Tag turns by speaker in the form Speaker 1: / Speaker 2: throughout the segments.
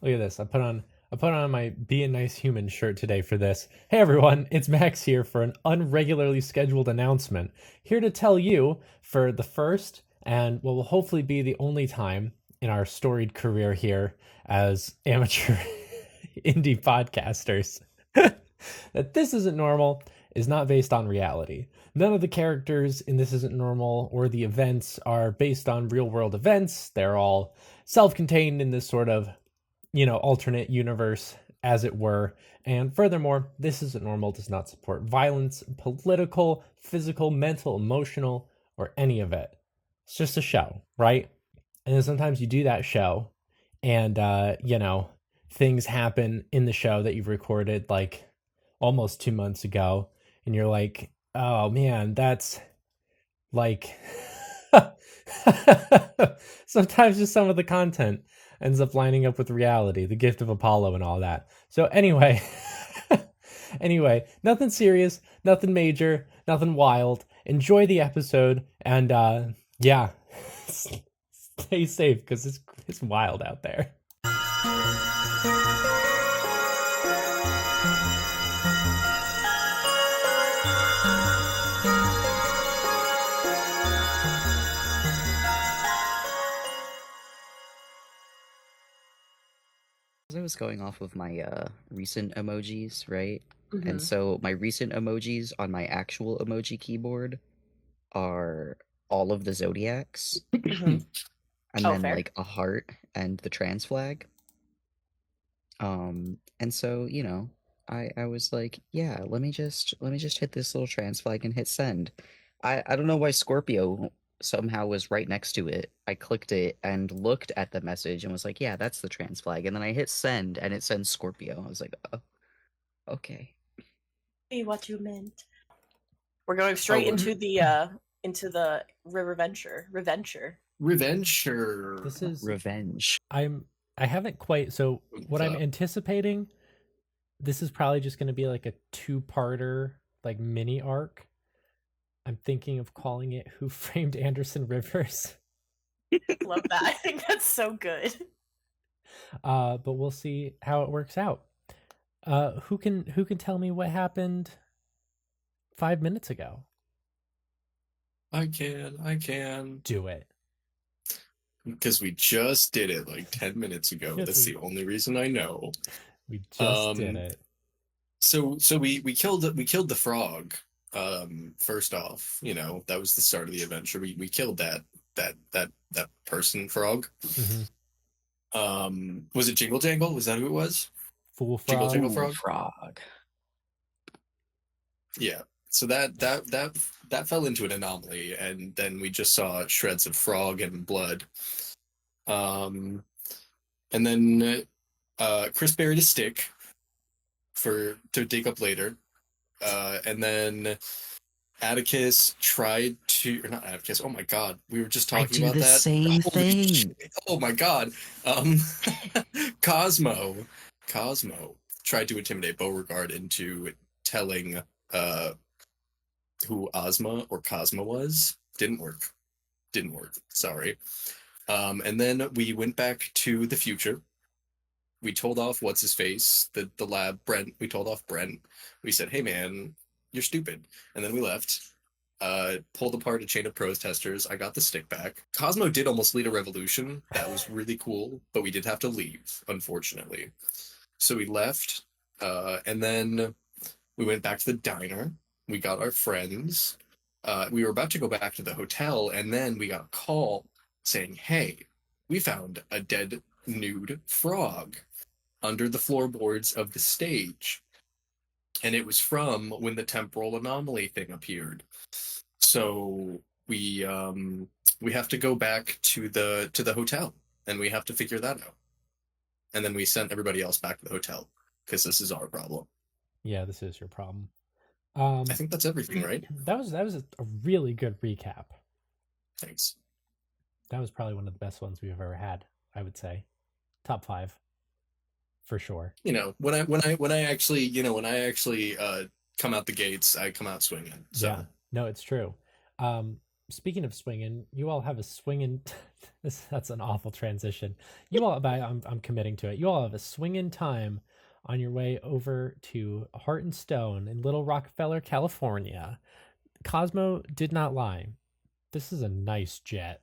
Speaker 1: Look at this. I put on my Be a Nice Human shirt today for this. Hey everyone, it's Max here for an unregularly scheduled announcement. Here to tell you for the first and what will hopefully be the only time in our storied career here as amateur indie podcasters that This Isn't Normal is not based on reality. None of the characters in This Isn't Normal or the events are based on real world events. They're all self contained in this sort of, alternate universe, as it were. And furthermore, This Isn't Normal does not support violence, political, physical, mental, emotional, or any of it. It's just a show, right? And then sometimes you do that show and, things happen in the show that you've recorded like almost 2 months ago. And you're like, oh man, that's like sometimes just some of the content ends up lining up with reality, the gift of Apollo and all that. So anyway, anyway, nothing serious, nothing major, nothing wild. Enjoy the episode and yeah, stay safe because it's wild out there.
Speaker 2: I was going off of my recent emojis, right? And
Speaker 3: Mhm.
Speaker 2: so my recent emojis on my actual emoji keyboard are all of the zodiacs,
Speaker 3: Mhm.
Speaker 2: and
Speaker 3: Oh,
Speaker 2: then
Speaker 3: fair.
Speaker 2: like a heart and the trans flag. And so I was like, yeah, let me just hit this little trans flag and hit send. I don't know why Scorpio somehow was right next to it. I clicked it and looked at the message and was like, yeah, that's the trans flag. And then I hit send and it sends Scorpio. I was like, oh, okay.
Speaker 3: See what you meant. We're going straight
Speaker 4: Oh,
Speaker 3: into the river venture. Reventure.
Speaker 4: Reventure.
Speaker 1: This is
Speaker 2: Revenge.
Speaker 1: I haven't quite so what I'm
Speaker 4: Up.
Speaker 1: anticipating, this is probably just going to be like a two-parter like mini arc. I'm thinking of calling it Who Framed Anderson Rivers.
Speaker 3: Love that. I think that's so good.
Speaker 1: But we'll see how it works out. Who can tell me what happened 5 minutes ago?
Speaker 4: I can.
Speaker 1: Do it.
Speaker 4: Because we just did it like 10 minutes ago.
Speaker 1: Yes,
Speaker 4: That's
Speaker 1: we-
Speaker 4: the only reason I know.
Speaker 1: We just did
Speaker 4: Um,
Speaker 1: it.
Speaker 4: So we killed the frog. First off, that was the start of the adventure. We killed that person frog.
Speaker 1: Mhm.
Speaker 4: Was it Jingle Jangle? Was that who it was?
Speaker 1: Fool
Speaker 4: Jingle
Speaker 1: frog.
Speaker 4: Jangle
Speaker 2: Ooh,
Speaker 4: Frog?
Speaker 2: frog.
Speaker 4: Yeah. So that fell into an anomaly, and then we just saw shreds of frog and blood. Um, and then Chris buried a stick to dig up later. And then Atticus tried to, or not Atticus. Oh my God, we were just
Speaker 2: I
Speaker 4: talking
Speaker 2: do
Speaker 4: about
Speaker 2: the
Speaker 4: that.
Speaker 2: same
Speaker 4: Holy
Speaker 2: thing.
Speaker 4: shit. Oh my God. Um, Cosmo tried to intimidate Beauregard into telling who Ozma or Cosmo was. Didn't work. Sorry. And then we went back to the future. We told off what's his face, the lab, Brent. We told off Brent. We said, "Hey man, you're stupid," and then we left. Pulled apart a chain of protesters. I got the stick back. Cosmo did almost lead a revolution. That was really cool, but we did have to leave, unfortunately. So we left, and then we went back to the diner. We got our friends. We were about to go back to the hotel, and then we got a call saying, "Hey, we found a dead nude frog under the floorboards of the stage." And it was from when the temporal anomaly thing appeared. So we have to go back to the hotel, and we have to figure that out. And then we sent everybody else back to the hotel because this is our problem.
Speaker 1: Yeah, this is your problem.
Speaker 4: I think that's everything, right?
Speaker 1: That was a really good recap.
Speaker 4: Thanks.
Speaker 1: That was probably one of the best ones we've ever had, I would say. Top 5 for sure.
Speaker 4: When I actually come out the gates, I come out swinging. So
Speaker 1: Yeah. No, it's true. Speaking of swinging, you all have a swinging That's an awful transition. You all, but I'm committing to it. You all have a swing in time on your way over to Hart Stone in Little Rockefeller, California. Cosmo did not lie. This is a nice jet.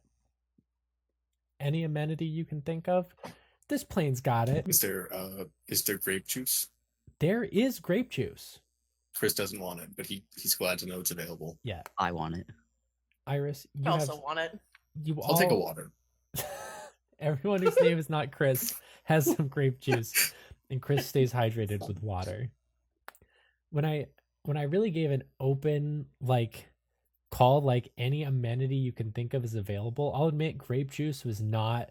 Speaker 1: Any amenity you can think of, this plane's got it.
Speaker 4: Is there grape juice?
Speaker 1: There is grape juice.
Speaker 4: Chris doesn't want it, but he's glad to know it's available.
Speaker 1: Yeah.
Speaker 2: I want it.
Speaker 1: Iris, you
Speaker 3: I also
Speaker 1: have,
Speaker 3: want it.
Speaker 4: I'll take a water.
Speaker 1: Everyone whose name is not Chris has some grape juice, and Chris stays hydrated with water. When I really gave an open call, like any amenity you can think of is available, I'll admit grape juice was not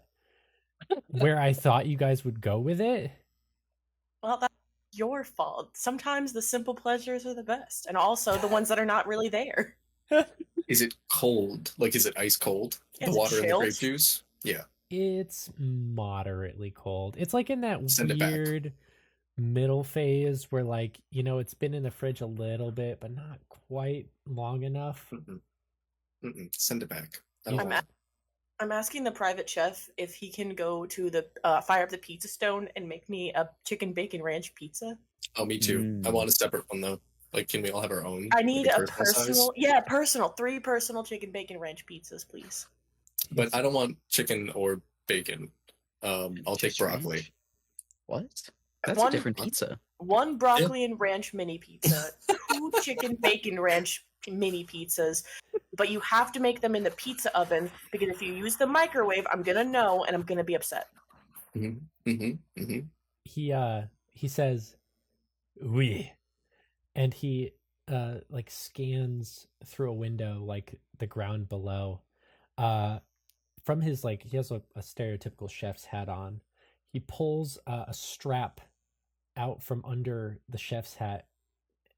Speaker 1: where I thought you guys would go with it.
Speaker 3: Well, that's your fault. Sometimes the simple pleasures are the best, and also the ones that are not really there.
Speaker 4: Is it cold? Like, is it ice cold?
Speaker 3: Is
Speaker 4: The
Speaker 3: it
Speaker 4: water and the
Speaker 3: chilled?
Speaker 4: grape juice? Yeah.
Speaker 1: It's moderately cold. It's like in that
Speaker 4: Send it back.
Speaker 1: weird middle phase where it's been in the fridge a little bit, but not quite long enough.
Speaker 4: Send it back. I
Speaker 1: Yeah.
Speaker 4: don't want it.
Speaker 3: I'm asking the private chef if he can go to the fire up the pizza stone and make me a chicken bacon ranch pizza.
Speaker 4: Oh, me too. I want a separate one though. Like, can we all have our own?
Speaker 3: I need
Speaker 4: like
Speaker 3: a
Speaker 4: size?
Speaker 3: personal, 3 personal chicken bacon ranch pizzas, please.
Speaker 4: But I don't want chicken or bacon. I'll take
Speaker 2: Just
Speaker 4: broccoli.
Speaker 2: ranch? What? That's
Speaker 3: One-
Speaker 2: a different pizza.
Speaker 3: 1 broccoli and ranch mini pizza, 2 chicken bacon ranch mini pizzas, but you have to make them in the pizza oven because if you use the microwave, I'm gonna know and I'm gonna be upset.
Speaker 1: He says, "Oui," and he scans through a window, like the ground below. From his he has a stereotypical chef's hat on. He pulls a strap out from under the chef's hat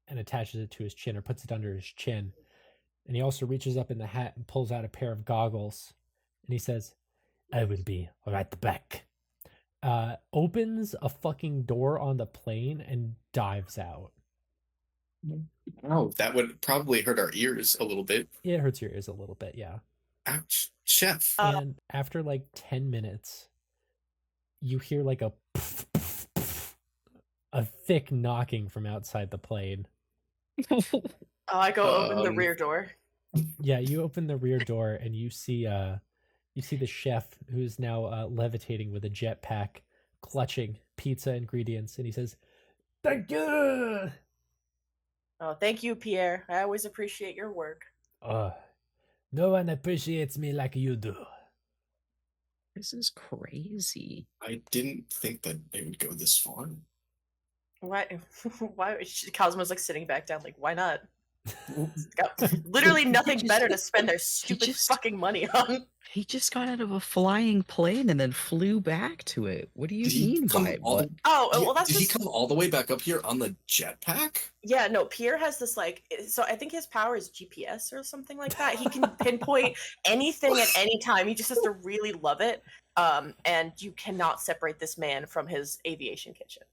Speaker 1: and attaches it to his chin, or puts it under his chin. And he also reaches up in the hat and pulls out a pair of goggles. And he says, "I will be right back." Opens a fucking door on the plane and dives out.
Speaker 4: Oh, that would probably hurt our ears a little bit.
Speaker 1: It hurts your ears a little bit, yeah.
Speaker 4: Ouch, chef.
Speaker 1: And after 10 minutes, you hear a thick knocking from outside the plane.
Speaker 3: I go open the
Speaker 4: Um,
Speaker 3: rear door.
Speaker 1: Yeah, you open the rear door and you see the chef, who's now levitating with a jetpack, clutching pizza ingredients, and he says, "Thank you."
Speaker 3: Oh, thank you, Pierre. I always appreciate your work.
Speaker 1: No one appreciates me like you do.
Speaker 2: This is crazy.
Speaker 4: I didn't think that they would go this far.
Speaker 3: Why? Why? Cosmo's sitting back down. Why not? Got literally nothing
Speaker 2: just-
Speaker 3: better to spend their stupid
Speaker 2: just-
Speaker 3: fucking money on.
Speaker 2: He just got out of a flying plane and then flew back to it. What do you
Speaker 4: Did he
Speaker 2: mean
Speaker 4: come
Speaker 2: by
Speaker 4: all
Speaker 2: what?
Speaker 4: the-
Speaker 3: Oh,
Speaker 4: Yeah,
Speaker 3: well, that's
Speaker 4: did he
Speaker 3: just
Speaker 4: come all the way back up here on the jetpack?
Speaker 3: yeah. No, Pierre has this so I think his power is GPS or something like that. He can pinpoint anything at any time. He just has to really love it. And you cannot separate this man from his aviation kitchen.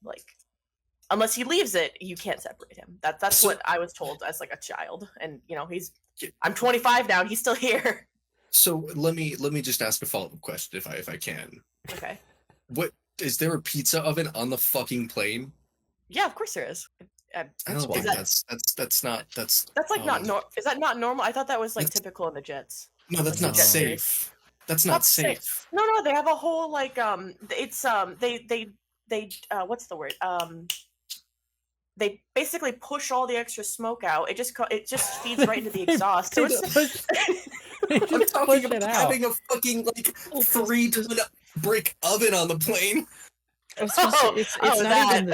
Speaker 3: Unless he leaves it, you can't separate him. That's
Speaker 4: So-
Speaker 3: what I was told as a child. And he's
Speaker 4: Yeah.
Speaker 3: I'm 25 now and he's still here.
Speaker 4: So let me just ask a follow-up question if I can.
Speaker 3: Okay.
Speaker 4: What is there a pizza oven on the fucking plane?
Speaker 3: Yeah, of course there is.
Speaker 4: I
Speaker 2: That's
Speaker 4: don't think
Speaker 2: wild.
Speaker 4: that's not
Speaker 3: That's not is that not normal? I thought that was
Speaker 4: That's-
Speaker 3: typical in the jets.
Speaker 4: no, that's not
Speaker 2: No.
Speaker 4: safe. That's not safe.
Speaker 3: No, they have a whole it's they what's the word? They basically push all the extra smoke out. It just feeds right into the exhaust. So
Speaker 1: They
Speaker 3: it's
Speaker 1: push- they
Speaker 4: I'm
Speaker 1: just
Speaker 4: talking
Speaker 1: push
Speaker 4: about
Speaker 1: it out.
Speaker 4: having a fucking 3-ton brick oven on the plane.
Speaker 2: I was gonna say,
Speaker 3: Oh,
Speaker 2: it's
Speaker 3: oh,
Speaker 2: not even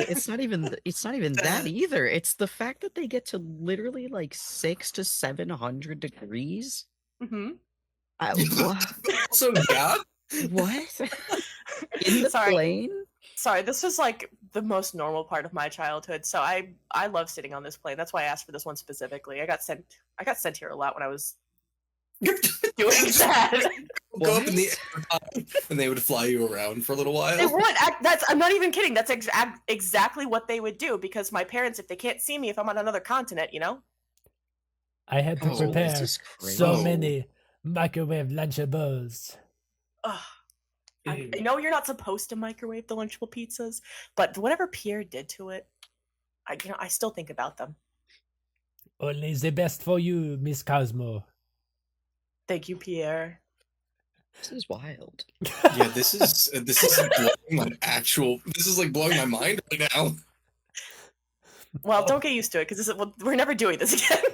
Speaker 3: that.
Speaker 2: it's not even that either. It's the fact that they get to literally 600 to 700 degrees.
Speaker 3: hmm
Speaker 2: What?
Speaker 4: Also, God,
Speaker 2: What? In the
Speaker 3: Sorry.
Speaker 2: plane?
Speaker 3: Sorry, this was the most normal part of my childhood. So I love sitting on this plane. That's why I asked for this one specifically. I got sent here a lot when I was doing that.
Speaker 4: go up in the air and they would fly you around for a little while.
Speaker 3: They would. I'm not even kidding. That's exactly what they would do because my parents, if they can't see me, if I'm on another continent,
Speaker 1: I had to
Speaker 4: Oh,
Speaker 1: prepare
Speaker 2: This is
Speaker 1: so
Speaker 4: crazy.
Speaker 1: many microwave Lunchables.
Speaker 3: Ugh. I know you're not supposed to microwave the Lunchable pizzas, but whatever Pierre did to it, I still think about them.
Speaker 1: Only the best for you, Miss Cosmo.
Speaker 3: Thank you, Pierre.
Speaker 2: This is wild.
Speaker 4: Yeah, this is blowing my mind right now.
Speaker 3: Well, don't get used to it because we're never doing this again.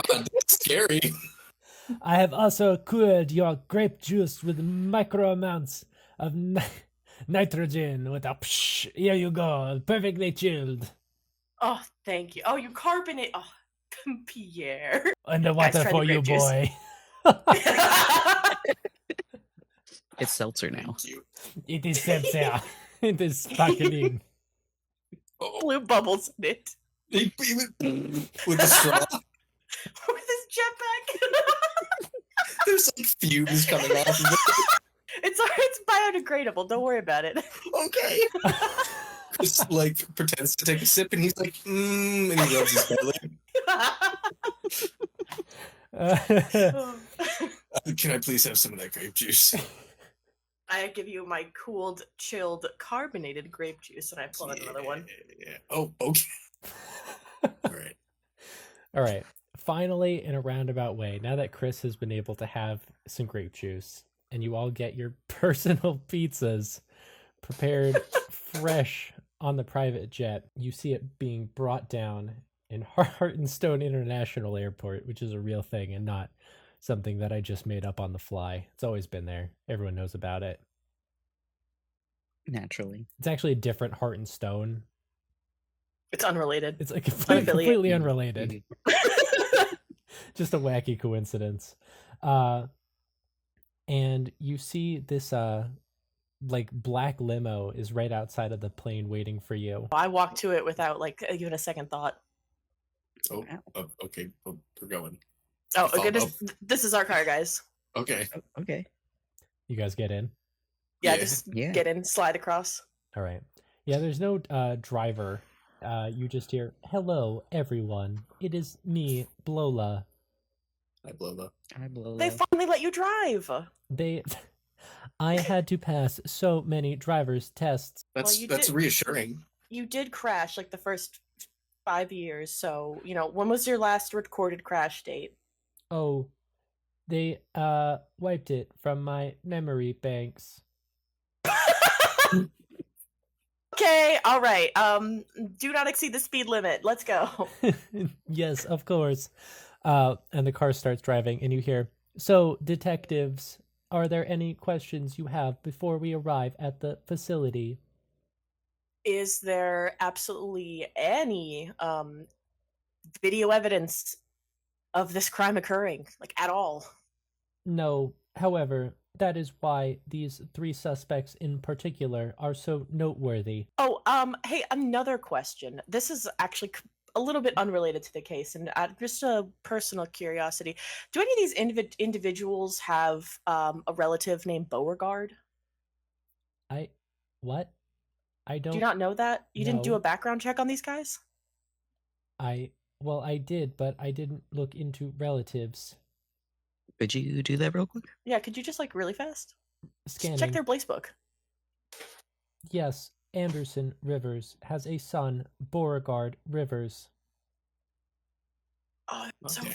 Speaker 4: God, that's scary.
Speaker 1: I have also cooled your grape juice with micro amounts of nitrogen with a psh. Here you go, perfectly chilled.
Speaker 3: Oh, thank you. Oh, you carbonate. Oh, Pierre.
Speaker 1: Underwater
Speaker 3: try
Speaker 1: for
Speaker 3: the
Speaker 1: you,
Speaker 3: grape juice.
Speaker 1: boy.
Speaker 2: It's seltzer now.
Speaker 4: Thank you.
Speaker 1: It is seltzer. It is sparkling.
Speaker 4: Oh,
Speaker 3: Blue bubbles in it.
Speaker 4: with the straw.
Speaker 3: With his jetpack.
Speaker 4: There's like fumes coming off of it.
Speaker 3: It's biodegradable. Don't worry about it.
Speaker 4: Okay. Just like pretends to take a sip, and he's like, and he rubs his belly. Can I please have some of that grape juice?
Speaker 3: I give you my cooled, chilled, carbonated grape juice, and I pull out another one.
Speaker 4: Yeah. Oh, okay. All right.
Speaker 1: All right. Finally, in a roundabout way, now that Chris has been able to have some grape juice and you all get your personal pizzas prepared fresh on the private jet, you see it being brought down in Hart Stone International Airport, which is a real thing and not something that I just made up on the fly. It's always been there. Everyone knows about it.
Speaker 2: Naturally.
Speaker 1: It's actually a different Hart and Stone.
Speaker 3: It's unrelated.
Speaker 1: It's like
Speaker 3: Unaffiliated.
Speaker 1: completely unrelated. Just a wacky coincidence. And you see this like black limo is right outside of the plane waiting for you.
Speaker 3: I walk to it without like even a second thought.
Speaker 4: Oh, okay. Oh, we're going.
Speaker 3: Oh,
Speaker 4: Follow
Speaker 3: goodness. This is our car, guys.
Speaker 4: Okay.
Speaker 2: Okay.
Speaker 1: You guys get in?
Speaker 3: Yeah,
Speaker 4: Yeah.
Speaker 3: just
Speaker 2: Yeah.
Speaker 3: get in, slide across.
Speaker 1: All right. Yeah, there's no driver. You just hear, "Hello, everyone. It is me, Blola."
Speaker 4: Hi, Blola.
Speaker 2: I blow
Speaker 3: They finally let you drive.
Speaker 1: I had to pass so many driver's tests.
Speaker 4: That's
Speaker 3: you
Speaker 4: that's
Speaker 3: did-
Speaker 4: reassuring.
Speaker 3: You did crash like the first 5 years, so when was your last recorded crash date?
Speaker 1: Oh, they wiped it from my memory banks.
Speaker 3: Okay, all right. Do not exceed the speed limit. Let's go.
Speaker 1: Yes, of course. And the car starts driving, and you hear, "So, detectives, are there any questions you have before we arrive at the facility?"
Speaker 3: Is there absolutely any video evidence of this crime occurring, like at all?
Speaker 1: No, however, that is why these 3 suspects in particular are so noteworthy.
Speaker 3: Oh, hey, another question. This is actually a little bit unrelated to the case, and just a personal curiosity. Do any of these individuals have a relative named Beauregard?
Speaker 1: What? I
Speaker 3: Do
Speaker 1: don't.
Speaker 3: you not know that? You didn't do
Speaker 1: No.
Speaker 3: a background check on these guys?
Speaker 1: Well, I did, but I didn't look into relatives.
Speaker 2: Could you do that real quick?
Speaker 3: Yeah, could you just like really fast?
Speaker 1: Scanning.
Speaker 3: Check their Blaze book.
Speaker 1: Yes, Anderson Rivers has a son, Beauregard Rivers.
Speaker 3: Oh, so
Speaker 4: Okay.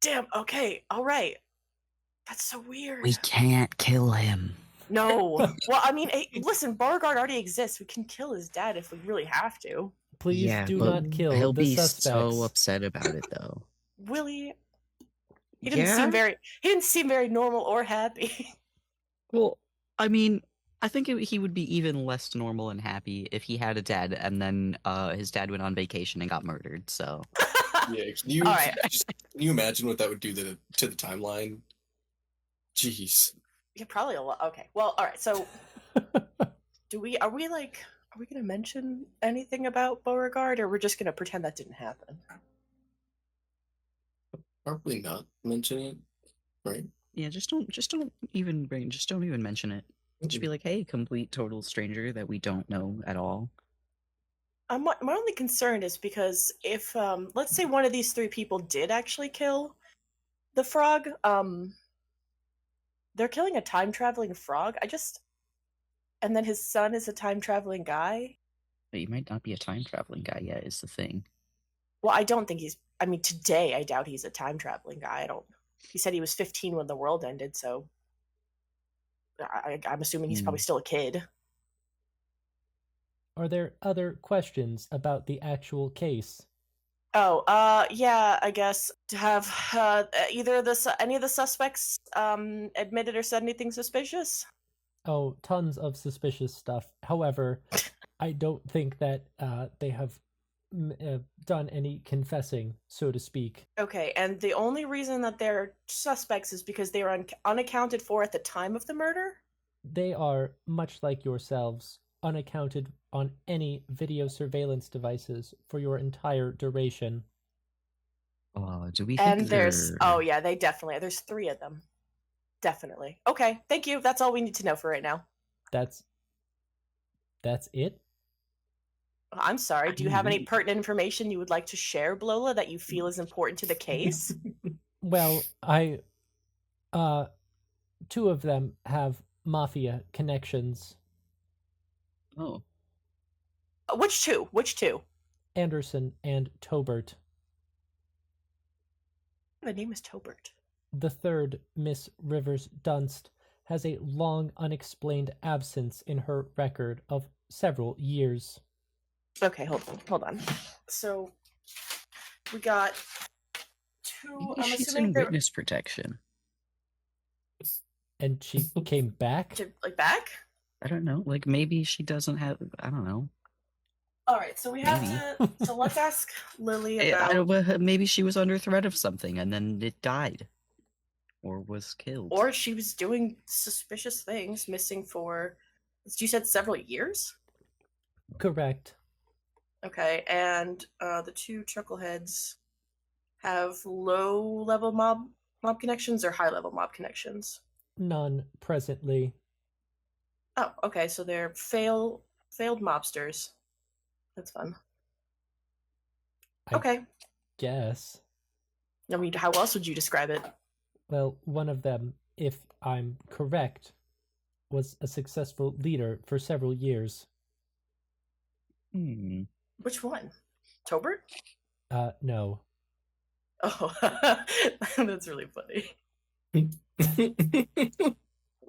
Speaker 3: damn. Okay, all right. That's so weird.
Speaker 2: We can't kill him.
Speaker 3: No. Well, I mean, hey, listen, Beauregard already exists. We can kill his dad if we really have to.
Speaker 1: Please
Speaker 2: yeah,
Speaker 1: do
Speaker 2: but
Speaker 1: not kill
Speaker 2: he'll
Speaker 1: the
Speaker 2: be
Speaker 1: suspects.
Speaker 2: so upset about it, though.
Speaker 3: Willie, he didn't seem very normal or happy.
Speaker 2: Well, I mean, I think he would be even less normal and happy if he had a dad, and then his dad went on vacation and got murdered. So
Speaker 4: Yeah. Can you
Speaker 3: All right.
Speaker 4: can you imagine what that would do to the timeline? Jeez.
Speaker 3: Yeah, probably a lot. Okay. Well, all right. So, are we gonna mention anything about Beauregard, or we're just gonna pretend that didn't happen?
Speaker 4: Probably not mention it, right?
Speaker 2: yeah, just don't even mention it. Just be like, hey, complete total stranger that we don't know at all.
Speaker 3: My only concern is because if let's say one of these 3 people did actually kill the frog, they're killing a time traveling frog. And then his son is a time traveling guy.
Speaker 2: But he might not be a time traveling guy yet, is the thing.
Speaker 3: Well, I don't think I mean, today I doubt he's a time traveling guy. He said he was 15 when the world ended, so I'm assuming he's probably still a kid.
Speaker 1: Are there other questions about the actual case?
Speaker 3: Oh, yeah, I guess. Have any of the suspects admitted or said anything suspicious?
Speaker 1: Oh, tons of suspicious stuff. However, I don't think that they have done any confessing, so to speak.
Speaker 3: Okay, and the only reason that they're suspects is because they were unaccounted for at the time of the murder?
Speaker 1: They are, much like yourselves, unaccounted on any video surveillance devices for your entire duration.
Speaker 2: Do we think
Speaker 3: And there's... Oh, yeah, there's 3 of them. Definitely. Okay, thank you. That's all we need to know for right now.
Speaker 1: That's it?
Speaker 3: I'm sorry. Do you have any pertinent information you would like to share, Blola, that you feel is important to the case?
Speaker 1: Well, 2 of them have mafia connections.
Speaker 2: Oh.
Speaker 3: Which two? Which 2?
Speaker 1: Anderson and Tobert.
Speaker 3: The name is Tobert.
Speaker 1: The third, Miss Rivers Dunst, has a long unexplained absence in her record of several years.
Speaker 3: Okay, hold on. So we got 2.
Speaker 2: Maybe she's in witness protection.
Speaker 1: And she came back?
Speaker 3: Like back?
Speaker 2: I don't know. Like maybe she doesn't have. I don't know.
Speaker 3: All right, so we have to. So let's ask Lily about.
Speaker 2: Maybe she was under threat of something and then it died, or was killed,
Speaker 3: or she was doing suspicious things, missing for. You said several years.
Speaker 1: Correct.
Speaker 3: Okay, and the 2 chuckleheads have low-level mob connections or high-level mob connections?
Speaker 1: None presently.
Speaker 3: Oh, okay, so they're failed mobsters. That's fun. Okay.
Speaker 1: Guess.
Speaker 3: I mean, how else would you describe it?
Speaker 1: Well, one of them, if I'm correct, was a successful leader for several years.
Speaker 3: Which one? Tobert?
Speaker 1: No.
Speaker 3: Oh, that's really funny.
Speaker 2: A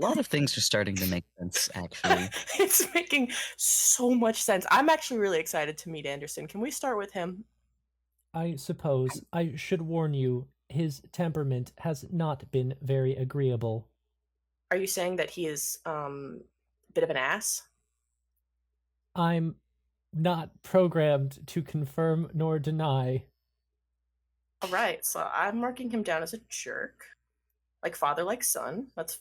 Speaker 2: lot of things are starting to make sense, actually.
Speaker 3: It's making so much sense. I'm actually really excited to meet Anderson. Can we start with him?
Speaker 1: I suppose I should warn you, his temperament has not been very agreeable.
Speaker 3: Are you saying that he is a bit of an ass?
Speaker 1: I'm not programmed to confirm nor deny.
Speaker 3: All right, so I'm marking him down as a jerk. Like father, like son. That's...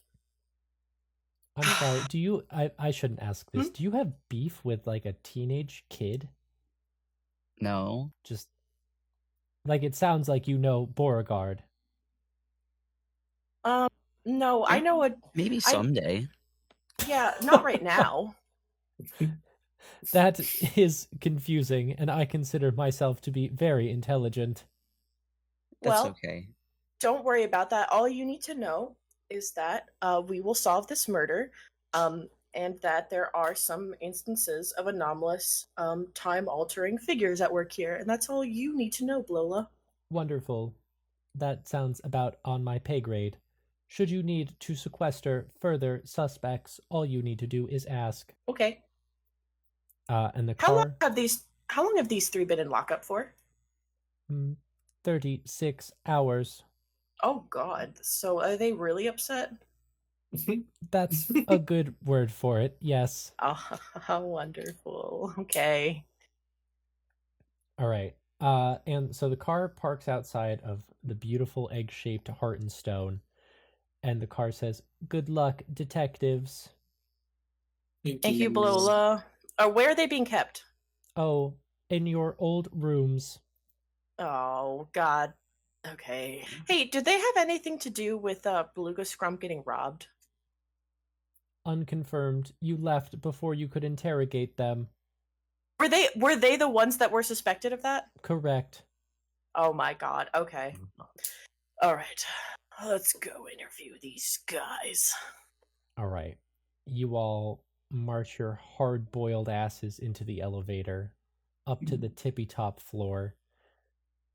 Speaker 1: I'm sorry, do you... I shouldn't ask this. Do you have beef with, like, a teenage kid?
Speaker 2: No.
Speaker 1: Just... Like, it sounds like you know Beauregard.
Speaker 3: No, I know a...
Speaker 2: Maybe someday.
Speaker 3: Yeah, not right now.
Speaker 1: That is confusing, and I consider myself to be very intelligent.
Speaker 2: That's okay.
Speaker 3: Don't worry about that. All you need to know is that we will solve this murder, and that there are some instances of anomalous, time-altering figures at work here, and that's all you need to know, Blola.
Speaker 1: Wonderful. That sounds about on my pay grade. Should you need to sequester further suspects, all you need to do is ask.
Speaker 3: Okay.
Speaker 1: And the
Speaker 3: How
Speaker 1: car...
Speaker 3: How long have these 3 been in lockup for?
Speaker 1: 36 hours.
Speaker 3: Oh, God. So are they really upset?
Speaker 1: That's a good word for it, yes.
Speaker 3: Oh, how wonderful. Okay.
Speaker 1: All right. And so the car parks outside of the beautiful egg-shaped Hart Stone, and the car says, "Good luck, detectives."
Speaker 3: Thank you, Blola. Where are they being kept?
Speaker 1: Oh, in your old rooms.
Speaker 3: Oh, God. Okay. Hey, did they have anything to do with Beluga Scrump getting robbed?
Speaker 1: Unconfirmed. You left before you could interrogate them.
Speaker 3: Were they the ones that were suspected of that?
Speaker 1: Correct.
Speaker 3: Oh my God. Okay. All right. Let's go interview these guys.
Speaker 1: All right. You all march your hard-boiled asses into the elevator, up to the tippy-top floor.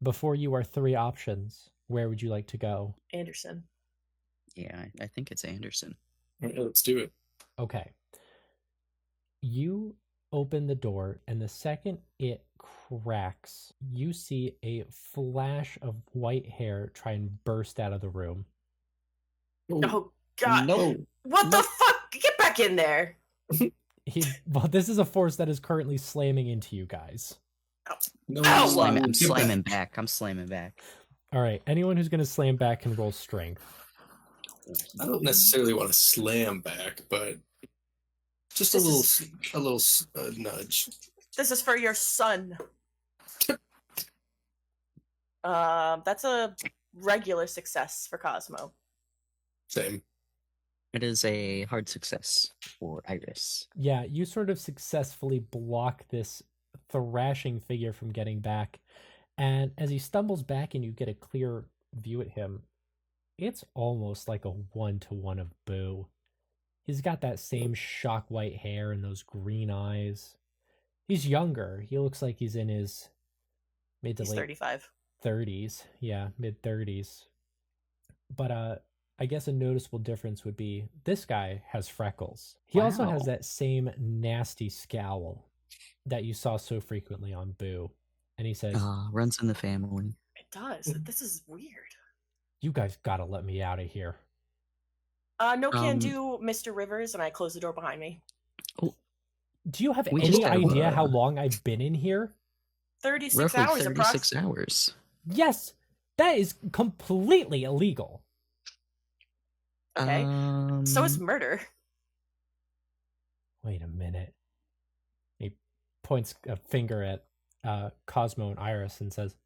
Speaker 1: Before you are three options. Where would you like to go?
Speaker 3: Anderson.
Speaker 2: Yeah, I think it's Anderson.
Speaker 4: All right, let's do it.
Speaker 1: Okay. You open the door, and the second it cracks, you see a flash of white hair try and burst out of the room.
Speaker 3: Oh, God.
Speaker 2: No.
Speaker 3: What the fuck? Get back in there.
Speaker 1: Well, this is a force that is currently slamming into you guys.
Speaker 4: No,
Speaker 3: Ow!
Speaker 2: I'm
Speaker 4: get
Speaker 2: slamming
Speaker 4: back.
Speaker 2: back. I'm slamming back.
Speaker 1: All right. Anyone who's going to slam back can roll strength.
Speaker 4: I don't necessarily want to slam back, but just a little nudge.
Speaker 3: This is for your son. That's a regular success for Cosmo.
Speaker 4: Same.
Speaker 2: It is a hard success for Iris.
Speaker 1: Yeah, you sort of successfully block this thrashing figure from getting back. And as he stumbles back and you get a clear view at him, it's almost like a one-to-one of Boo. He's got that same shock white hair and those green eyes. He's younger. He looks like he's in his mid to
Speaker 3: He's
Speaker 1: late
Speaker 3: 35.
Speaker 1: 30s. Yeah, mid 30s. But I guess a noticeable difference would be this guy has freckles. He also has
Speaker 2: Wow.
Speaker 1: that same nasty scowl that you saw so frequently on Boo. And he says,
Speaker 2: Runs in the family.
Speaker 3: It does. This is weird.
Speaker 1: "You guys gotta let me out of here."
Speaker 3: No can do, Mr. Rivers, and I close the door behind me.
Speaker 1: Do you have
Speaker 2: We
Speaker 1: any
Speaker 2: just have,
Speaker 1: idea how long I've been in here?
Speaker 3: 36
Speaker 2: roughly
Speaker 3: hours
Speaker 2: 36
Speaker 3: approximately.
Speaker 2: hours.
Speaker 1: Yes, that is completely illegal.
Speaker 3: Okay. So is
Speaker 2: Um,
Speaker 3: murder.
Speaker 1: Wait a minute. He points a finger at Cosmo and Iris and says,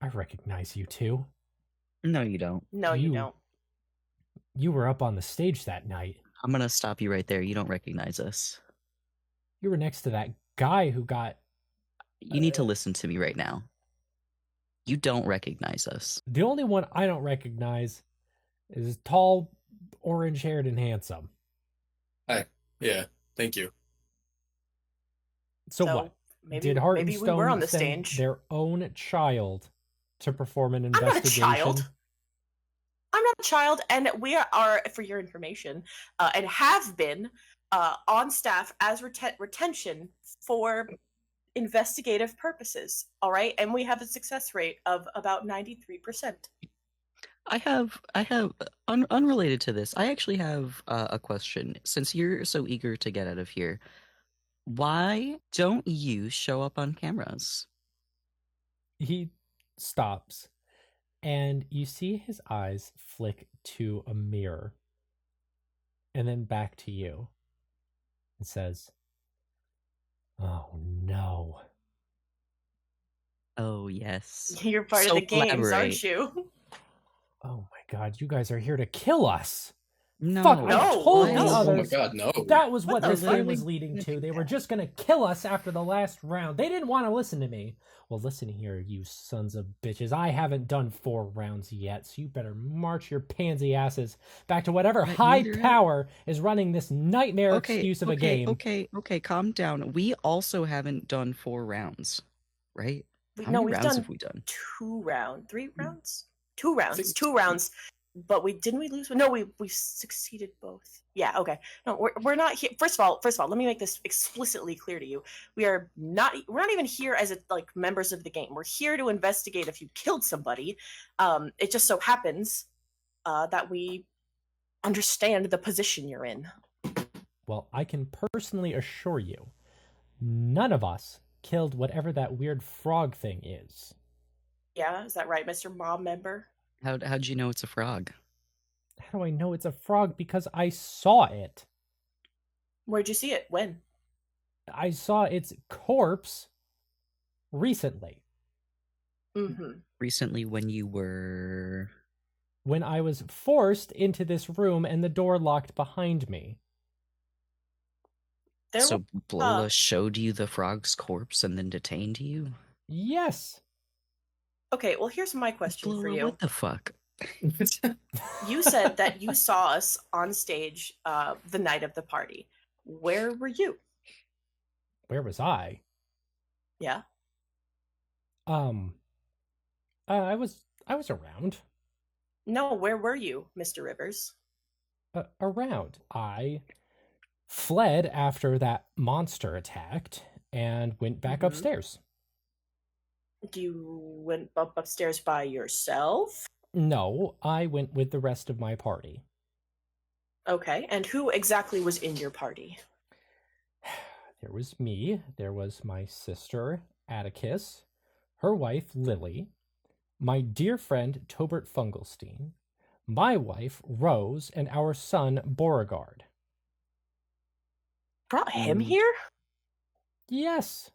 Speaker 1: "I recognize you two.
Speaker 2: No, you don't.
Speaker 3: No, you
Speaker 1: You-
Speaker 3: don't.
Speaker 1: You were up on the stage that night.
Speaker 2: I'm gonna stop you right there. You don't recognize us.
Speaker 1: You were next to that guy who got..."
Speaker 2: You need to listen to me right now. You don't recognize us.
Speaker 1: The only one I don't recognize is tall, orange-haired, and handsome.
Speaker 4: Yeah, thank you.
Speaker 1: So what?
Speaker 3: Maybe,
Speaker 1: Did Hart
Speaker 3: maybe
Speaker 1: and
Speaker 3: we were
Speaker 1: Stone
Speaker 3: on the
Speaker 1: send
Speaker 3: stage.
Speaker 1: their own child to perform an
Speaker 3: I'm not a
Speaker 1: investigation?
Speaker 3: child. I'm not a child, and we are, for your information, and have been on staff as retention for investigative purposes. All right, and we have a success rate of about 93%.
Speaker 2: I have unrelated to this. I actually have a question. Since you're so eager to get out of here, why don't you show up on cameras?
Speaker 1: He stops, and you see his eyes flick to a mirror and then back to you and says, "Oh no."
Speaker 2: Oh yes.
Speaker 3: You're part
Speaker 2: So
Speaker 3: of the games,
Speaker 2: elaborate.
Speaker 3: aren't you?
Speaker 1: "Oh my god, you guys are here to kill us."
Speaker 2: No.
Speaker 1: Fuck, I
Speaker 3: No,
Speaker 1: told
Speaker 3: no.
Speaker 1: the
Speaker 3: Oh my
Speaker 4: Oh my
Speaker 1: others
Speaker 4: god, no.
Speaker 1: that was
Speaker 3: What
Speaker 1: what
Speaker 3: the
Speaker 1: this
Speaker 3: fuck?
Speaker 1: game was leading to. They were just gonna kill us after the last round. They didn't want to listen to me. Well, listen here, you sons of bitches. I haven't done 4 rounds yet, so you better march your pansy asses back to whatever
Speaker 2: Right,
Speaker 1: high
Speaker 2: neither have-
Speaker 1: power is running this nightmare
Speaker 2: Okay,
Speaker 1: excuse of a
Speaker 2: okay,
Speaker 1: game.
Speaker 2: okay, calm down. We also haven't done 4 rounds, right? How
Speaker 3: No,
Speaker 2: many
Speaker 3: we've
Speaker 2: rounds
Speaker 3: done
Speaker 2: have we done?
Speaker 3: 2 rounds, 3 rounds, 2 rounds,
Speaker 4: think-
Speaker 3: 2 rounds. But didn't we lose? No, we succeeded both. Yeah, okay. No, we're not here. First of all, let me make this explicitly clear to you. We're not even here as like members of the game. We're here to investigate if you killed somebody. It just so happens that we understand the position you're in.
Speaker 1: Well, I can personally assure you, none of us killed whatever that weird frog thing is.
Speaker 3: Yeah, is that right, Mr. Mob member?
Speaker 2: How'd you know it's a frog?
Speaker 1: How do I know it's a frog? Because I saw it.
Speaker 3: Where'd you see it? When?
Speaker 1: I saw its corpse recently
Speaker 3: Mm-hmm.
Speaker 2: Recently when you were...
Speaker 1: when I was forced into this room and the door locked behind me.
Speaker 3: There
Speaker 2: So
Speaker 3: were-
Speaker 2: Blola showed you the frog's corpse and then detained you?
Speaker 1: Yes.
Speaker 3: Okay, well, here's my question for
Speaker 2: Blola,
Speaker 3: you.
Speaker 2: what the fuck?
Speaker 3: You said that you saw us on stage the night of the party. Where were you?
Speaker 1: Where was I?
Speaker 3: Yeah.
Speaker 1: Um, I was around.
Speaker 3: No, where were you, Mr. Rivers?
Speaker 1: Around. I fled after that monster attacked and went back
Speaker 3: Mhm.
Speaker 1: upstairs.
Speaker 3: You went up upstairs by yourself?
Speaker 1: No, I went with the rest of my party.
Speaker 3: Okay, and who exactly was in your party?
Speaker 1: There was me, there was my sister, Atticus, her wife, Lily, my dear friend, Tobert Fungelstein, my wife, Rose, and our son, Beauregard.
Speaker 3: Brought him
Speaker 2: And
Speaker 3: here?
Speaker 1: Yes,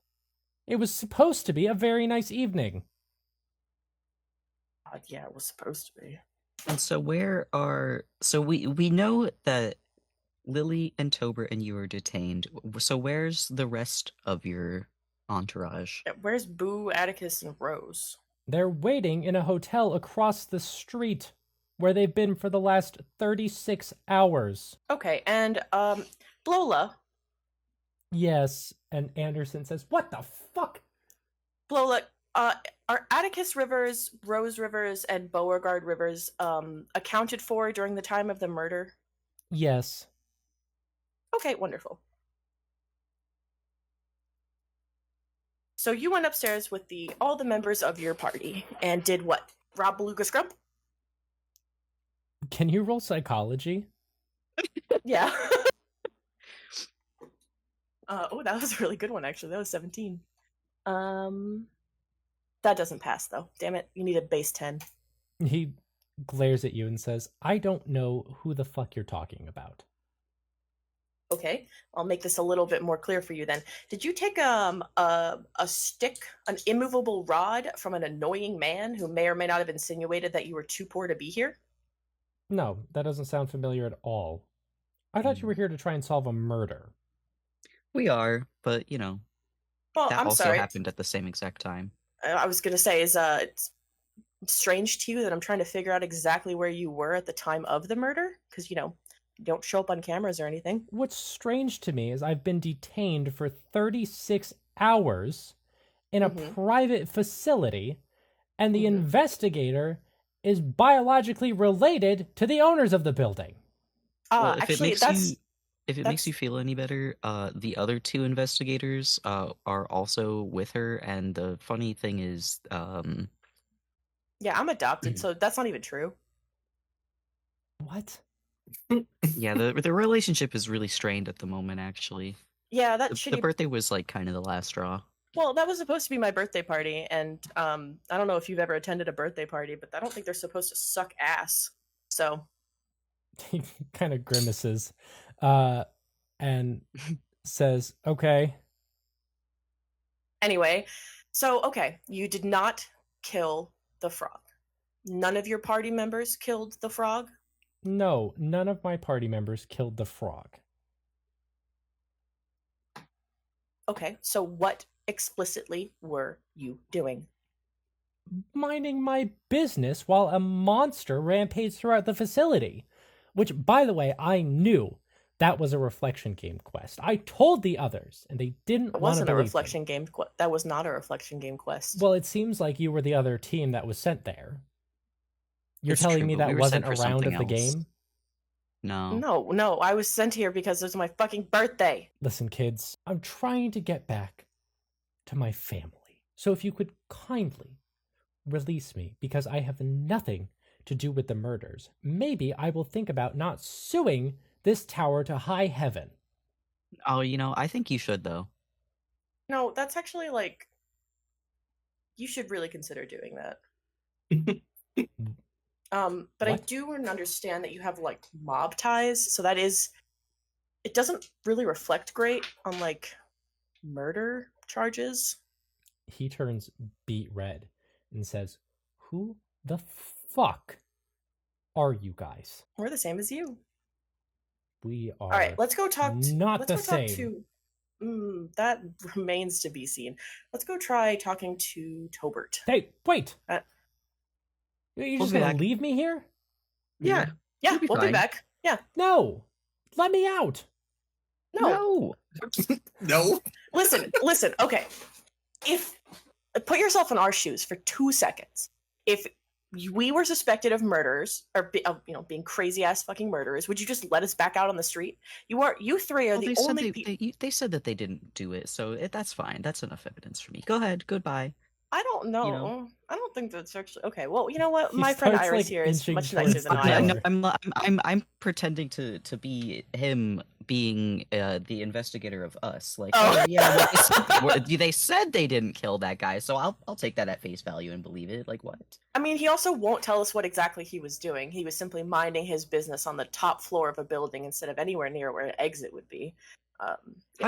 Speaker 1: it was supposed to be a very nice evening.
Speaker 3: Yeah, it was supposed to be.
Speaker 2: and so we know that Lily and Tober and you are detained. So where's the rest of your entourage?
Speaker 3: Yeah, where's Boo, Atticus, and Rose?
Speaker 1: They're waiting in a hotel across the street where they've been for the last 36 hours.
Speaker 3: Okay, and Blola.
Speaker 1: Yes, and Anderson says, "What the fuck?"
Speaker 3: Blola, are Atticus Rivers, Rose Rivers, and Beauregard Rivers accounted for during the time of the murder?
Speaker 1: Yes.
Speaker 3: Okay, wonderful. So you went upstairs with all the members of your party and did what? Rob Beluga Scrub?
Speaker 1: Can you roll psychology?
Speaker 3: Yeah. Oh, that was a really good one, actually. That was 17. That doesn't pass, though. Damn it. You need a base 10.
Speaker 1: He glares at you and says, "I don't know who the fuck you're talking about."
Speaker 3: Okay, I'll make this a little bit more clear for you then. Did you take a stick, an immovable rod from an annoying man who may or may not have insinuated that you were too poor to be here?
Speaker 1: No, that doesn't sound familiar at all. I thought you were here to try and solve a murder.
Speaker 2: We are, but
Speaker 3: Well,
Speaker 2: that
Speaker 3: I'm
Speaker 2: also
Speaker 3: sorry.
Speaker 2: happened at the same exact time.
Speaker 3: I was gonna say, it's strange to you that I'm trying to figure out exactly where you were at the time of the murder? Because, you don't show up on cameras or anything.
Speaker 1: What's strange to me is I've been detained for 36 hours in a
Speaker 3: Mhm.
Speaker 1: private facility, and the
Speaker 3: Mhm.
Speaker 1: investigator is biologically related to the owners of the building.
Speaker 2: Well, if it
Speaker 3: Actually,
Speaker 2: makes
Speaker 3: that's
Speaker 2: you if it makes
Speaker 3: that's
Speaker 2: you feel any better, the other two investigators are also with her, and the funny thing is,
Speaker 3: yeah, I'm adopted, so that's not even true.
Speaker 1: What?
Speaker 2: yeah, the relationship is really strained at the moment. Actually,
Speaker 3: Yeah, that
Speaker 2: the
Speaker 3: shitty.
Speaker 2: birthday was like kind of the last straw.
Speaker 3: Well, that was supposed to be my birthday party, and I don't know if you've ever attended a birthday party, but I don't think they're supposed to suck ass. So
Speaker 1: He kind of grimaces and says, "Okay."
Speaker 3: anyway, okay, you did not kill the frog. None of your party members killed the frog.
Speaker 1: No, none of my party members killed the frog.
Speaker 3: Okay, so what explicitly were you doing?
Speaker 1: Minding my business while a monster rampaged throughout the facility. Which, by the way, I knew that was a reflection game quest. I told the others, and they didn't
Speaker 3: It
Speaker 1: want to
Speaker 3: wasn't a
Speaker 1: believe me.
Speaker 3: reflection game. That was not a reflection game quest.
Speaker 1: Well, it seems like you were the other team that was sent there. You're
Speaker 2: It's
Speaker 1: telling
Speaker 2: true,
Speaker 1: me
Speaker 2: but
Speaker 1: that
Speaker 2: we were
Speaker 1: wasn't
Speaker 2: sent
Speaker 1: a
Speaker 2: for
Speaker 1: round of
Speaker 2: something
Speaker 1: the
Speaker 2: else.
Speaker 1: game?
Speaker 2: No.
Speaker 3: No, I was sent here because it was my fucking birthday.
Speaker 1: Listen, kids, I'm trying to get back to my family. So if you could kindly release me because I have nothing to do with the murders, maybe I will think about not suing this tower to high heaven.
Speaker 2: Oh, I think you should though.
Speaker 3: No, that's actually you should really consider doing that. But I
Speaker 1: What?
Speaker 3: do understand that you have mob ties, so it doesn't really reflect great on murder charges.
Speaker 1: He turns beet red and says, "Who the fuck are you guys?"
Speaker 3: We're the same as you.
Speaker 1: We are
Speaker 3: All right, let's go talk.
Speaker 1: not
Speaker 3: Let's
Speaker 1: the
Speaker 3: go talk
Speaker 1: same.
Speaker 3: to. That remains to be seen. Let's go try talking to Tobert.
Speaker 1: Hey, wait! You
Speaker 2: We'll
Speaker 1: just
Speaker 2: be
Speaker 1: gonna
Speaker 2: back.
Speaker 1: leave me here?
Speaker 3: Yeah. Yeah,
Speaker 2: be
Speaker 3: we'll be
Speaker 2: fine.
Speaker 3: back. Yeah.
Speaker 1: No! Let me out!
Speaker 3: No.
Speaker 4: No.
Speaker 3: Listen. Okay. If put yourself in our shoes for 2 seconds. If we were suspected of murders or being crazy ass fucking murderers, would you just let us back out on the street? You three are
Speaker 2: Well,
Speaker 3: the only people.
Speaker 2: they said that they didn't do it, so that's fine. That's enough evidence for me. Go ahead. Goodbye.
Speaker 3: I don't know.
Speaker 2: You know.
Speaker 3: I don't think that's actually okay. Well, you know what?
Speaker 1: He
Speaker 3: My friend
Speaker 1: starts,
Speaker 3: Iris
Speaker 1: like,
Speaker 3: here is
Speaker 1: inching
Speaker 3: much nicer
Speaker 1: towards
Speaker 3: than
Speaker 1: the
Speaker 3: I am.
Speaker 1: door.
Speaker 2: I'm pretending to be him being the investigator of us. Like,
Speaker 3: Oh.
Speaker 2: yeah, they said they didn't kill that guy, so I'll take that at face value and believe it. Like, what?
Speaker 3: I mean, he also won't tell us what exactly he was doing. He was simply minding his business on the top floor of a building instead of anywhere near where an exit would be.
Speaker 2: How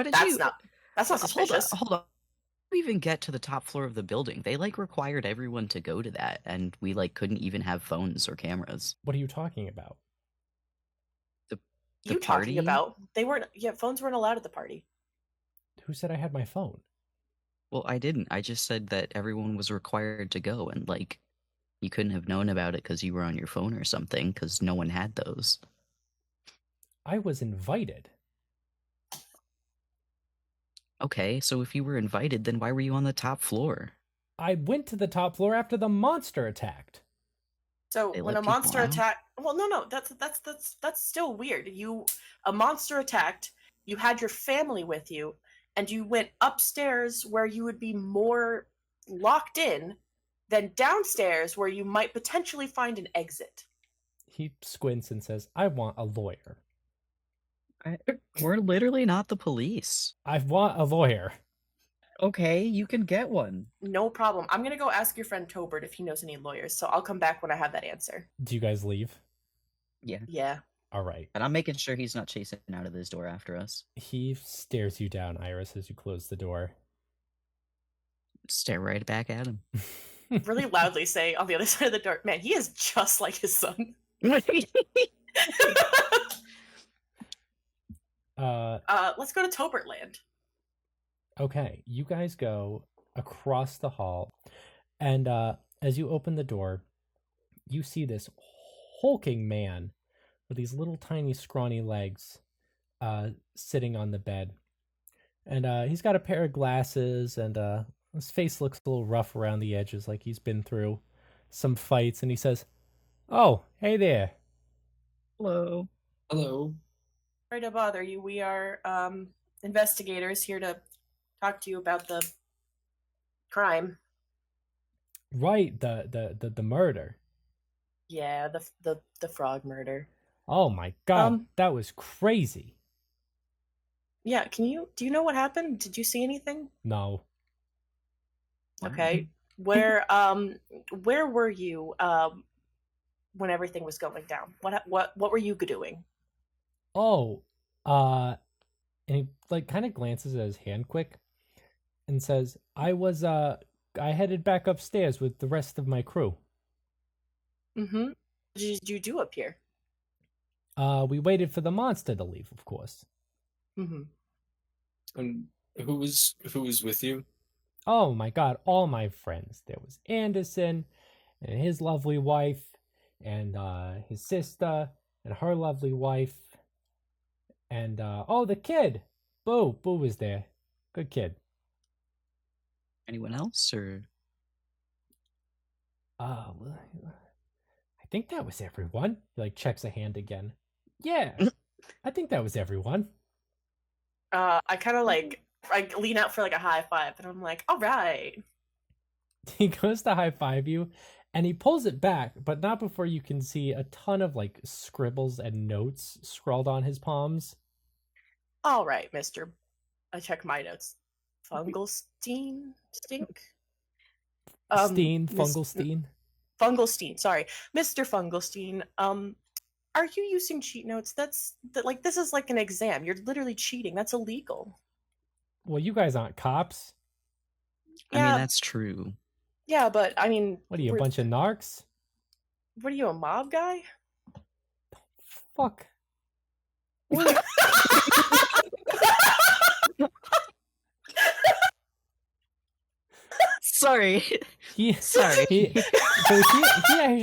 Speaker 2: did
Speaker 3: that's
Speaker 2: you?
Speaker 3: not suspicious.
Speaker 2: Hold on. How did we even get to the top floor of the building? They like required everyone to go to that, and we like couldn't even have phones or cameras.
Speaker 1: What are you talking about?
Speaker 3: You talking about? They weren't. Yeah, phones weren't allowed at the party.
Speaker 1: Who said I had my phone?
Speaker 2: Well, I didn't. I just said that everyone was required to go, and like, you couldn't have known about it because you were on your phone or something, because no one had those.
Speaker 1: I was invited.
Speaker 2: Okay, so if you were invited, then why were you on the top floor?
Speaker 1: I went to the top floor after the monster attacked.
Speaker 3: So
Speaker 2: They
Speaker 3: when
Speaker 2: let
Speaker 3: a monster
Speaker 2: people out?
Speaker 3: attack, well, no, that's still weird. A monster attacked. You had your family with you, and you went upstairs where you would be more locked in than downstairs where you might potentially find an exit.
Speaker 1: He squints and says, I want a lawyer.
Speaker 2: We're literally not the police.
Speaker 1: I want a lawyer.
Speaker 2: Okay, you can get one.
Speaker 3: No problem. I'm gonna go ask your friend Tobert if he knows any lawyers. So I'll come back when I have that answer.
Speaker 1: Do you guys leave?
Speaker 2: Yeah.
Speaker 3: Yeah.
Speaker 1: All right.
Speaker 2: And I'm making sure he's not chasing out of this door after us.
Speaker 1: He stares you down, Iris, as you close the door.
Speaker 2: Stare right back at him.
Speaker 3: Really loudly say on the other side of the door, man, he is just like his son. Let's go to Tobert Land.
Speaker 1: Okay, you guys go across the hall, and as you open the door, you see this hulking man with these little tiny scrawny legs sitting on the bed. And he's got a pair of glasses, and his face looks a little rough around the edges, like he's been through some fights, and he says, "Oh, hey there."
Speaker 2: Hello.
Speaker 4: Hello.
Speaker 3: Sorry to bother you. We are investigators here to talk to you about the crime.
Speaker 1: Right, the murder.
Speaker 3: Yeah, the frog murder.
Speaker 1: Oh my god, that was crazy.
Speaker 3: Yeah, do you know what happened? Did you see anything?
Speaker 1: No.
Speaker 3: Okay. Where were you when everything was going down? What were you doing?
Speaker 1: Oh, and he like kind of glances at his hand quick and says, I headed back upstairs with the rest of my crew.
Speaker 3: Mm-hmm. What did you do up here?
Speaker 1: We waited for the monster to leave, of course.
Speaker 3: Mm-hmm.
Speaker 4: And who was with you?
Speaker 1: Oh my god, all my friends. There was Anderson and his lovely wife and his sister and her lovely wife and the kid. Boo was there. Good kid.
Speaker 2: Anyone else, or?
Speaker 1: I think that was everyone. He like checks a hand again. Yeah, I think that was everyone.
Speaker 3: I kind of I lean out for like a high five, and I'm like, all right.
Speaker 1: He goes to high five you, and he pulls it back, but not before you can see a ton of like scribbles and notes scrawled on his palms.
Speaker 3: All right, Mister. I check my notes. Fungalstein stink.
Speaker 1: Fungalstein.
Speaker 3: Fungalstein. Sorry, Mister Fungalstein. Are you using cheat notes? This is like an exam. You're literally cheating. That's illegal.
Speaker 1: Well, you guys aren't cops.
Speaker 2: I mean, that's true.
Speaker 3: Yeah, but I mean,
Speaker 1: What are you, a bunch of narcs?
Speaker 3: What are you, a mob guy?
Speaker 1: Fuck.
Speaker 2: Sorry.
Speaker 1: He
Speaker 2: Sorry.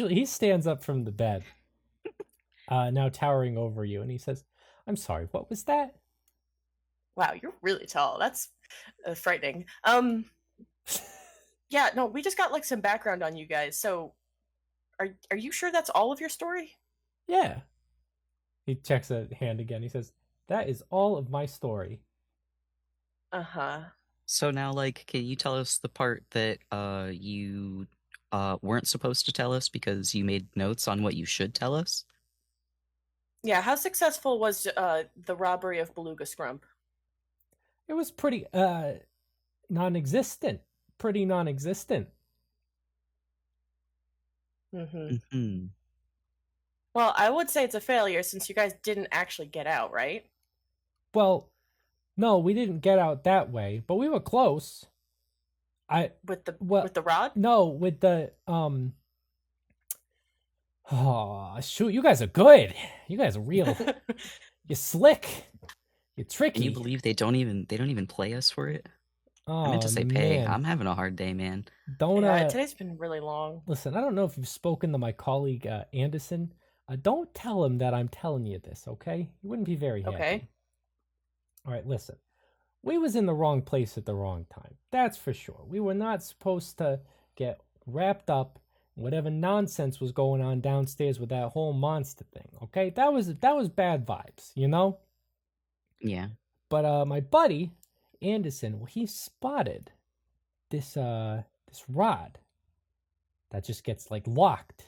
Speaker 1: he stands up from the bed, now towering over you, and he says, "I'm sorry. What was that?"
Speaker 3: Wow, you're really tall. That's frightening. Yeah, no, we just got like some background on you guys. So, are you sure that's all of your story?
Speaker 1: Yeah. He checks a hand again. He says, "That is all of my story."
Speaker 3: Uh-huh.
Speaker 2: So now, like, can you tell us the part that you weren't supposed to tell us because you made notes on what you should tell us?
Speaker 3: Yeah, how successful was the robbery of Beluga Scrump?
Speaker 1: It was pretty non-existent. Pretty non-existent.
Speaker 3: Mm-hmm.
Speaker 2: Hmm.
Speaker 3: Well, I would say it's a failure since you guys didn't actually get out, right?
Speaker 1: Well, no, we didn't get out that way, but we were close.
Speaker 3: With the
Speaker 1: Well,
Speaker 3: with the rod?
Speaker 1: No, with the Oh, shoot, you guys are good. You guys are real. You're slick. You're tricky.
Speaker 2: Can you believe they don't even play us for it?
Speaker 1: Oh,
Speaker 2: I meant to say pay.
Speaker 1: man.
Speaker 2: I'm having a hard day, man.
Speaker 1: Don't
Speaker 3: Yeah, today's been really long.
Speaker 1: listen, I don't know if you've spoken to my colleague Anderson. Don't tell him that I'm telling you this, okay? He wouldn't be very happy.
Speaker 3: Okay.
Speaker 1: All right, listen. We was in the wrong place at the wrong time. That's for sure. We were not supposed to get wrapped up in whatever nonsense was going on downstairs with that whole monster thing, okay? That was bad vibes, you know?
Speaker 2: Yeah.
Speaker 1: But my buddy Anderson, well, he spotted this rod that just gets like locked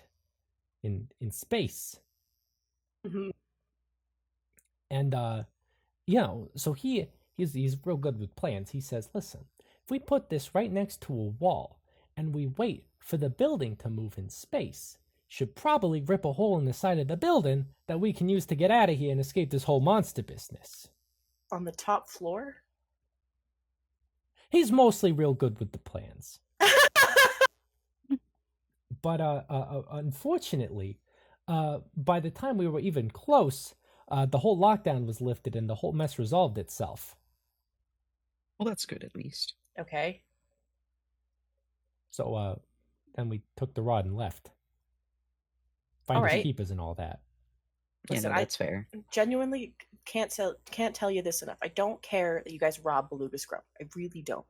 Speaker 1: in space.
Speaker 3: Mhm.
Speaker 1: And you know, so he's real good with plans. He says, "Listen, if we put this right next to a wall and we wait for the building to move in space, should probably rip a hole in the side of the building that we can use to get out of here and escape this whole monster business."
Speaker 3: On the top floor?
Speaker 1: He's mostly real good with the plans. But unfortunately, by the time we were even close, the whole lockdown was lifted and the whole mess resolved itself.
Speaker 2: Well, that's good at least.
Speaker 3: Okay.
Speaker 1: So then we took the rod and left. Finders
Speaker 3: Alright.
Speaker 1: keepers and all that.
Speaker 2: Yeah,
Speaker 3: Listen,
Speaker 2: no, that's fair.
Speaker 3: Genuinely can't tell you this enough. I don't care that you guys robbed Beluga Scrump. I really don't.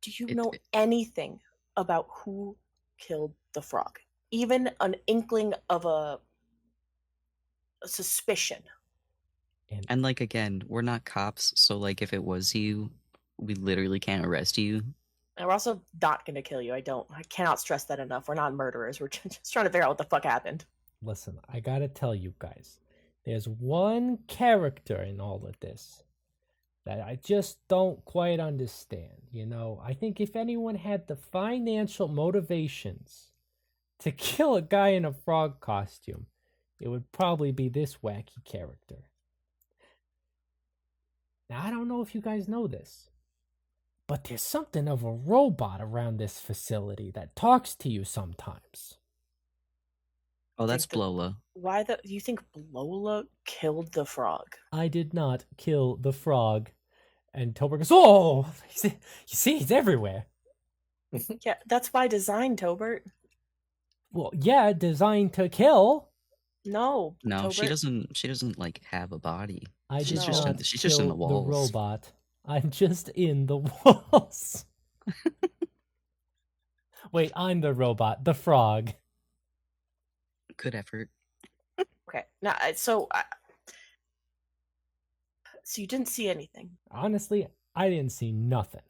Speaker 3: Do you know anything about who killed the frog? Even an inkling of a suspicion?
Speaker 2: And like again, we're not cops, so like if it was you, we literally can't arrest you.
Speaker 3: And we're also not going to kill you. I cannot stress that enough. We're not murderers. We're just trying to figure out what the fuck happened.
Speaker 1: Listen, I gotta tell you guys, there's one character in all of this that I just don't quite understand. You know, I think if anyone had the financial motivations to kill a guy in a frog costume, it would probably be this wacky character. Now, I don't know if you guys know this, but there's something of a robot around this facility that talks to you sometimes.
Speaker 2: Oh, that's
Speaker 3: Think that-
Speaker 2: Blola.
Speaker 3: Why you think Lola killed the frog?
Speaker 1: I did not kill the frog. And Tober goes, "Oh, you see, he's everywhere."
Speaker 3: Yeah, that's by design, Tobert.
Speaker 1: Well, yeah, designed to kill.
Speaker 3: No,
Speaker 2: No, she
Speaker 3: Tobert.
Speaker 2: doesn't. She doesn't like have a body.
Speaker 1: I
Speaker 2: She's
Speaker 1: did
Speaker 2: just
Speaker 1: not
Speaker 2: in, she's just in
Speaker 1: kill
Speaker 2: the walls.
Speaker 1: the robot. I'm just in the walls. Wait, I'm the robot, the frog.
Speaker 2: Good effort.
Speaker 3: Okay, now so you didn't see anything.
Speaker 1: Honestly, I didn't see nothing.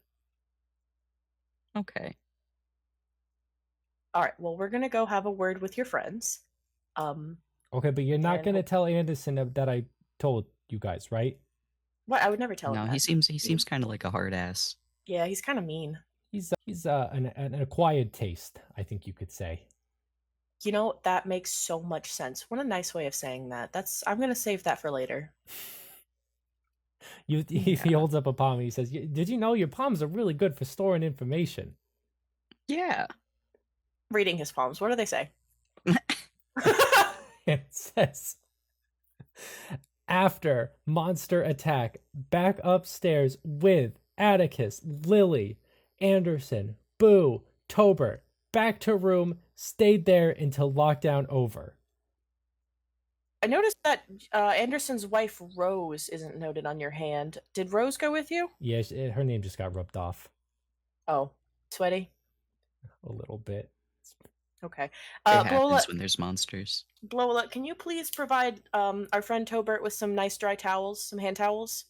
Speaker 2: Okay.
Speaker 3: All right. Well, we're gonna go have a word with your friends.
Speaker 1: Okay, but you're not
Speaker 3: And
Speaker 1: gonna
Speaker 3: hope-
Speaker 1: tell Anderson that I told you guys, right?
Speaker 3: What? I would never tell
Speaker 2: No,
Speaker 3: him
Speaker 2: he
Speaker 3: that.
Speaker 2: seems kind of like a hard ass.
Speaker 3: Yeah, he's kind of mean.
Speaker 1: He's an acquired taste, I think you could say.
Speaker 3: You know, that makes so much sense. What a nice way of saying that. I'm gonna save that for later.
Speaker 1: He holds up a palm and he says, "Did you know your palms are really good for storing information?"
Speaker 2: Yeah.
Speaker 3: Reading his palms. What do they say?
Speaker 1: It says, "After monster attack, back upstairs with Atticus, Lily, Anderson, Boo, Tober, back to room, stayed there until lockdown over.
Speaker 3: I noticed that Anderson's wife Rose isn't noted on your hand. Did Rose go with you?
Speaker 1: Yeah, her name just got rubbed off
Speaker 3: Oh, sweaty.
Speaker 1: a little bit.
Speaker 3: Okay.
Speaker 2: It
Speaker 3: Blowola,
Speaker 2: happens when there's monsters.
Speaker 3: Blowola, can you please provide our friend Tobert with some nice dry towels, some hand towels?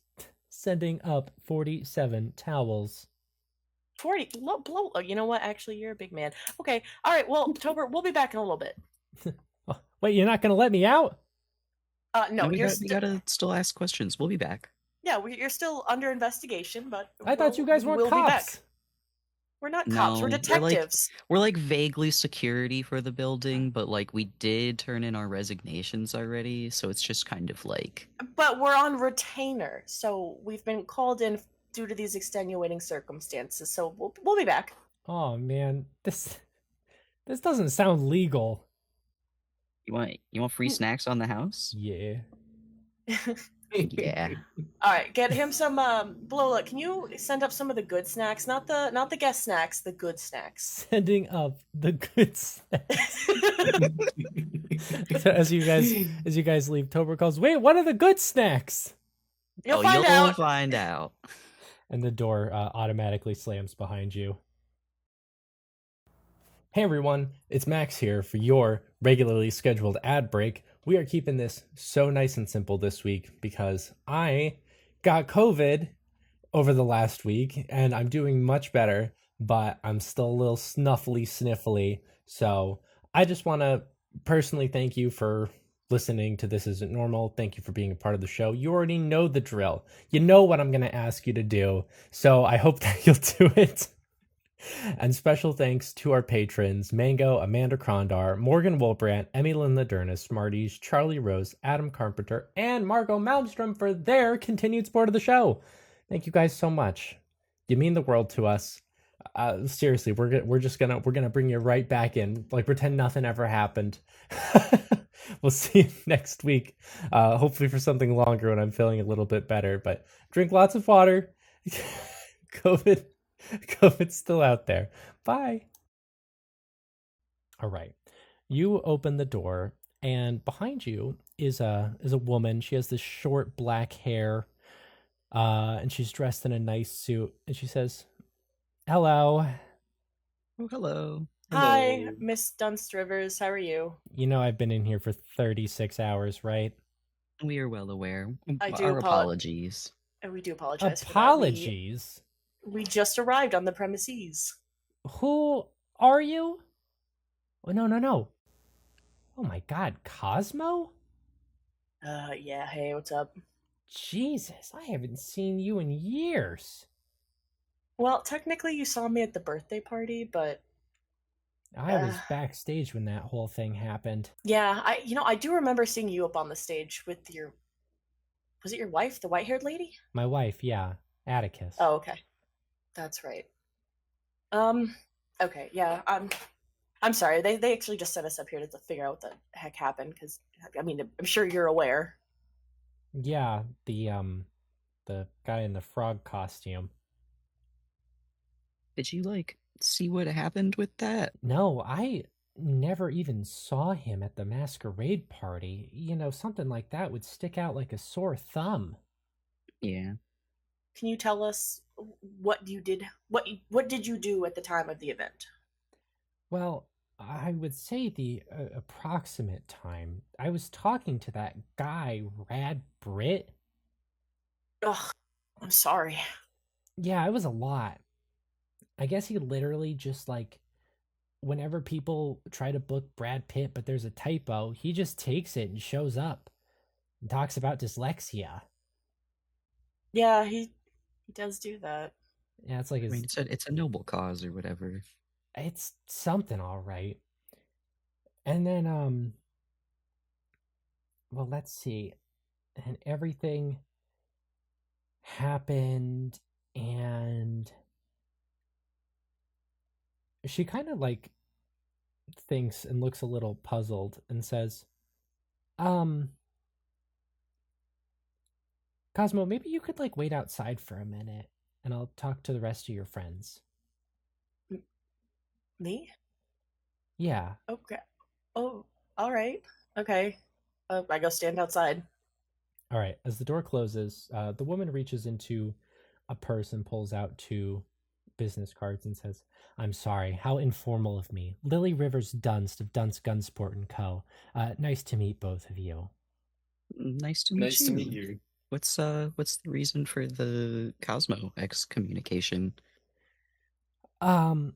Speaker 1: Sending up 47 towels.
Speaker 3: 40. You know what? Actually, you're a big man. Okay. All right. Well, Tobert, we'll be back in a little bit.
Speaker 1: Oh, wait, you're not going to let me out?
Speaker 3: No,
Speaker 2: we gotta still ask questions. We'll be back.
Speaker 3: Yeah, you're still under investigation, but
Speaker 1: I thought you guys weren't
Speaker 3: we'll be back.
Speaker 1: cops.
Speaker 3: We're not cops. We're
Speaker 2: No,
Speaker 3: detectives.
Speaker 2: We're like vaguely security for the building, but like we did turn in our resignations already, so it's just kind of like.
Speaker 3: But we're on retainer, so we've been called in due to these extenuating circumstances. So we'll be back.
Speaker 1: Oh man, this doesn't sound legal.
Speaker 2: You want free snacks on the house?
Speaker 1: Yeah.
Speaker 2: Yeah.
Speaker 3: All right, get him some. Blowola, can you send up some of the good snacks? Not the guest snacks, the good snacks.
Speaker 1: Sending up the good snacks. So as you guys leave, Tober calls, "Wait, what are the good snacks?"
Speaker 3: You'll find out.
Speaker 2: Find out.
Speaker 1: And the door automatically slams behind you. Hey everyone, it's Max here for your regularly scheduled ad break. We are keeping this so nice and simple this week because I got COVID over the last week and I'm doing much better, but I'm still a little sniffly. So I just want to personally thank you for listening to This Isn't Normal. Thank you for being a part of the show. You already know the drill. You know what I'm going to ask you to do. So I hope that you'll do it. And special thanks to our patrons, Mango, Amanda Krondar, Morgan Wolbrandt, Emmy Lynn Ladernis, Smarties, Charlie Rose, Adam Carpenter, and Margot Malmstrom for their continued support of the show. Thank you guys so much. You mean the world to us. Seriously, we're gonna bring you right back in, like pretend nothing ever happened. We'll see you next week. Hopefully for something longer when I'm feeling a little bit better. But drink lots of water. COVID's still out there. Bye. All right. You open the door, and behind you is a woman. She has this short black hair, and she's dressed in a nice suit. And she says, "Hello.
Speaker 2: Oh, hello.
Speaker 3: Hi, Miss Dunst Rivers. How are you?
Speaker 1: You know I've been in here for 36 hours, right?"
Speaker 2: We are well aware.
Speaker 3: I do
Speaker 2: Our apologies.
Speaker 3: And we do apologize.
Speaker 1: Apologies?
Speaker 3: We just arrived on the premises.
Speaker 1: Who are you? Oh, no. Oh my god, Cosmo?
Speaker 3: Yeah. Hey, what's up?
Speaker 1: Jesus, I haven't seen you in years.
Speaker 3: Well, technically, you saw me at the birthday party, but
Speaker 1: I was backstage when that whole thing happened.
Speaker 3: yeah, I do remember seeing you up on the stage with your. Was it your wife, the white-haired lady?
Speaker 1: My wife, yeah, Atticus.
Speaker 3: Oh, okay. That's right. Okay, yeah, I'm sorry. They actually just sent us up here to figure out what the heck happened, because, I mean, I'm sure you're aware.
Speaker 1: Yeah, the guy in the frog costume.
Speaker 2: Did you see what happened with that?
Speaker 1: No, I never even saw him at the masquerade party. Something like that would stick out like a sore thumb.
Speaker 2: Yeah.
Speaker 3: Can you tell us what you did? What did you do at the time of the event?
Speaker 1: Well, I would say the approximate time. I was talking to that guy, Rad Brit.
Speaker 3: Ugh, I'm sorry.
Speaker 1: Yeah, it was a lot. I guess he literally just whenever people try to book Brad Pitt, but there's a typo, he just takes it and shows up and talks about dyslexia.
Speaker 3: Yeah, he does do that.
Speaker 1: Yeah, it's like
Speaker 2: I mean, it's a noble cause or whatever.
Speaker 1: It's something, all right. And then well, let's see. And everything happened, and she kind of thinks and looks a little puzzled and says, Cosmo, maybe you could wait outside for a minute and I'll talk to the rest of your friends.
Speaker 3: Me?
Speaker 1: Yeah.
Speaker 3: Okay. Oh, all right. Okay. I go stand outside.
Speaker 1: All right. As the door closes, the woman reaches into a purse and pulls out 2 business cards and says, "I'm sorry. How informal of me. Lily Rivers Dunst of Dunst Gunsport and Co. Nice to meet both of you."
Speaker 2: Nice to meet
Speaker 4: Nice to meet
Speaker 2: you.
Speaker 4: you.
Speaker 2: What's the reason for the Cosmo excommunication?
Speaker 1: Um,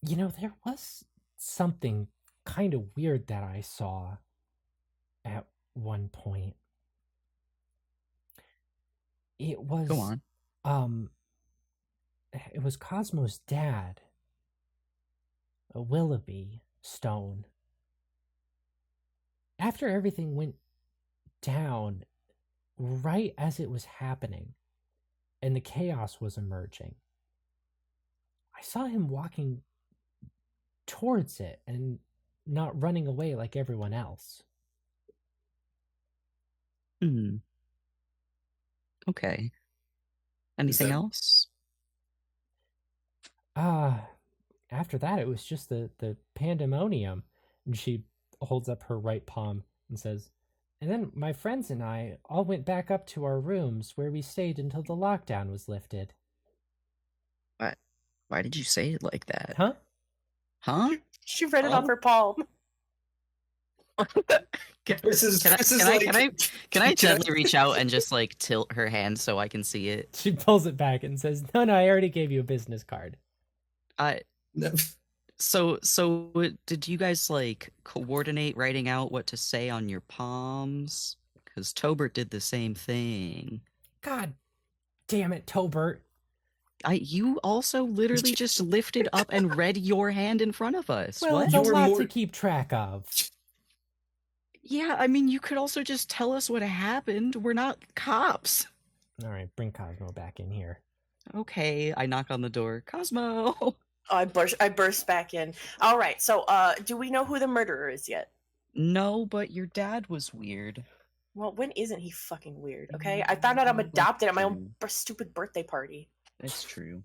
Speaker 1: there was something kind of weird that I saw at one point. It
Speaker 2: Go
Speaker 1: was
Speaker 2: on.
Speaker 1: um it was Cosmo's dad, a Willoughby Stone. After everything went down, right as it was happening and the chaos was emerging, I saw him walking towards it and not running away like everyone else.
Speaker 2: Hmm. Okay. Anything
Speaker 4: that-
Speaker 2: else?
Speaker 1: Ah, after that, it was just the pandemonium. And she holds up her right palm and says, "And then my friends and I all went back up to our rooms where we stayed until the lockdown was lifted."
Speaker 2: Why did you say it like that?
Speaker 1: Huh?
Speaker 2: Huh?
Speaker 3: She read it off
Speaker 4: Oh.
Speaker 3: her palm.
Speaker 4: This is
Speaker 2: Can I gently reach out and just like tilt her hand so I can see it?
Speaker 1: She pulls it back and says, "No, I already gave you a business card."
Speaker 4: No.
Speaker 2: So did you guys like coordinate writing out what to say on your palms? Because Tobert did the same thing.
Speaker 1: God damn it, Tobert.
Speaker 2: You also literally just lifted up and read your hand in front of us.
Speaker 1: Well,
Speaker 2: What?
Speaker 1: it's a
Speaker 4: You were
Speaker 1: lot
Speaker 4: more-
Speaker 1: to keep track of.
Speaker 2: Yeah, I mean, you could also just tell us what happened. We're not cops.
Speaker 1: All right, bring Cosmo back in here.
Speaker 2: Okay, I knock on the door. Cosmo.
Speaker 3: I burst back in. All right. So, do we know who the murderer is yet?
Speaker 2: No, but your dad was weird.
Speaker 3: Well, when isn't he fucking weird? Okay, I found out I'm adopted at my own stupid birthday party.
Speaker 2: It's true.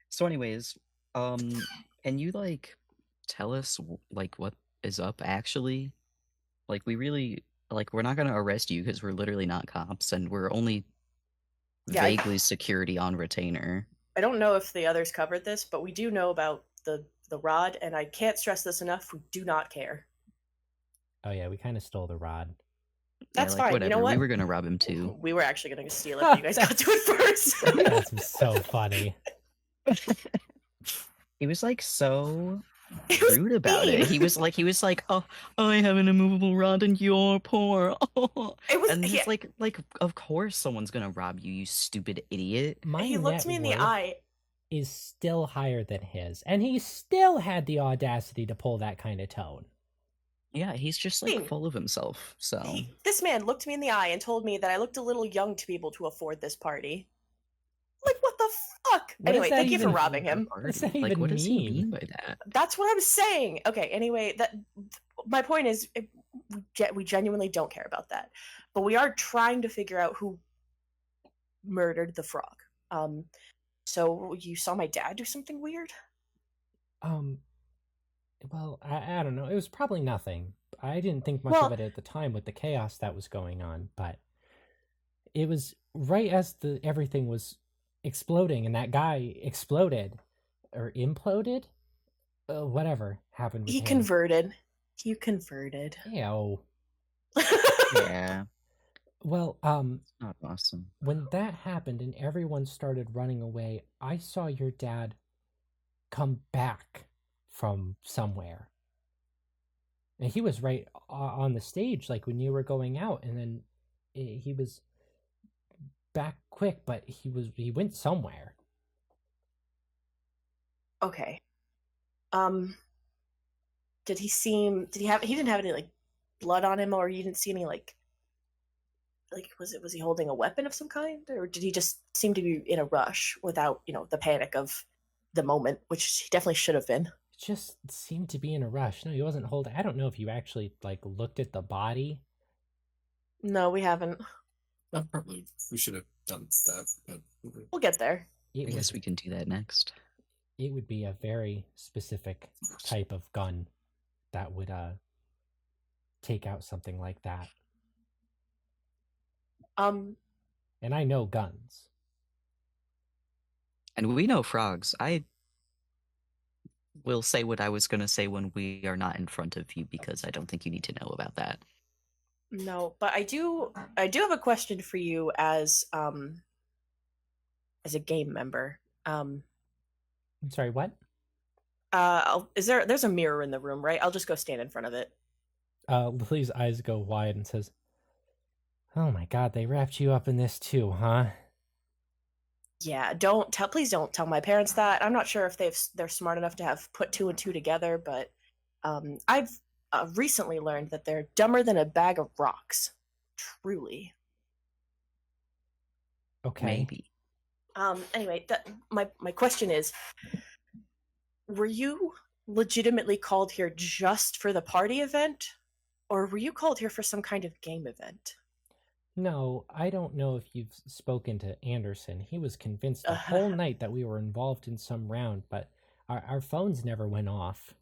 Speaker 2: So, anyways, can you like tell us like what is up actually? Like, we really we're not gonna arrest you because we're literally not cops, and we're only
Speaker 3: Yeah,
Speaker 2: vaguely security on retainer.
Speaker 3: I don't know if the others covered this, but we do know about the rod, and I can't stress this enough. We do not care.
Speaker 1: Oh yeah, we kind of stole the rod.
Speaker 3: That's
Speaker 2: yeah, like,
Speaker 3: fine.
Speaker 2: Whatever.
Speaker 3: You know what?
Speaker 2: We were gonna rob him too.
Speaker 3: We were actually going to steal it, but you guys got to it first.
Speaker 1: That's so funny.
Speaker 2: He was like so
Speaker 3: It was
Speaker 2: rude about
Speaker 3: mean.
Speaker 2: it. He was like, "Oh, I have an immovable rod and you're poor."
Speaker 3: It was.
Speaker 2: And
Speaker 3: Yeah,
Speaker 2: it's like, of course someone's gonna rob you, you stupid idiot.
Speaker 1: My
Speaker 3: he looked
Speaker 1: net
Speaker 3: me in the
Speaker 1: worth
Speaker 3: eye.
Speaker 1: is still higher than his, and he still had the audacity to pull that kind of tone.
Speaker 2: Yeah, he's just like
Speaker 3: Thing.
Speaker 2: full of himself. So
Speaker 3: This man looked me in the eye and told me that I looked a little young to be able to afford this party. Like, what the fuck?
Speaker 1: What
Speaker 3: anyway,
Speaker 1: does that
Speaker 3: thank you for
Speaker 1: even
Speaker 3: robbing him.
Speaker 1: What does that
Speaker 2: like,
Speaker 1: even
Speaker 2: what does he
Speaker 1: mean?
Speaker 2: mean by that?
Speaker 3: That's what I'm saying. Okay, anyway, my point is we genuinely don't care about that. But we are trying to figure out who murdered the frog. So you saw my dad do something weird?
Speaker 1: Well, I don't know. It was probably nothing. I didn't think much
Speaker 3: Well-
Speaker 1: of it at the time with the chaos that was going on, but it was right as everything was exploding and that guy exploded or imploded. Whatever happened with
Speaker 3: He
Speaker 1: him.
Speaker 3: converted. He converted.
Speaker 1: Ew.
Speaker 2: Yeah,
Speaker 1: Well,
Speaker 2: not awesome.
Speaker 1: when that happened and everyone started running away, I saw your dad come back from somewhere. And he was right on the stage, like when you were going out, and then he was back quick, but he went somewhere.
Speaker 3: Okay. Did he didn't have any like blood on him, or you didn't see any like was he holding a weapon of some kind, or did he just seem to be in a rush without, the panic of the moment, which he definitely should have been?
Speaker 1: It just seemed to be in a rush. No, he wasn't holding. I don't know if you actually like looked at the body.
Speaker 3: No, we haven't.
Speaker 4: Probably we should have done that. But
Speaker 3: We'll get there.
Speaker 1: It
Speaker 2: I guess
Speaker 1: was
Speaker 2: we can do that next.
Speaker 1: it would be a very specific type of gun that would take out something like that.
Speaker 3: Um,
Speaker 1: And I know guns.
Speaker 2: And we know frogs. I will say what I was going to say when we are not in front of you because I don't think you need to know about that.
Speaker 3: no, but I do have a question for you as a game member.
Speaker 1: I'm sorry, what?
Speaker 3: There's a mirror in the room, right? I'll just go stand in front of it.
Speaker 1: Lily's eyes go wide and says, "Oh my god, they wrapped you up in this too, huh?"
Speaker 3: Yeah, please don't tell my parents that. I'm not sure if they're smart enough to have put two and two together, but I've recently learned that they're dumber than a bag of rocks. Truly.
Speaker 1: Okay.
Speaker 2: Maybe.
Speaker 3: Anyway, my question is, were you legitimately called here just for the party event, or were you called here for some kind of game event?
Speaker 1: No, I don't know if you've spoken to Anderson. He was convinced the whole night that we were involved in some round, but our phones never went off.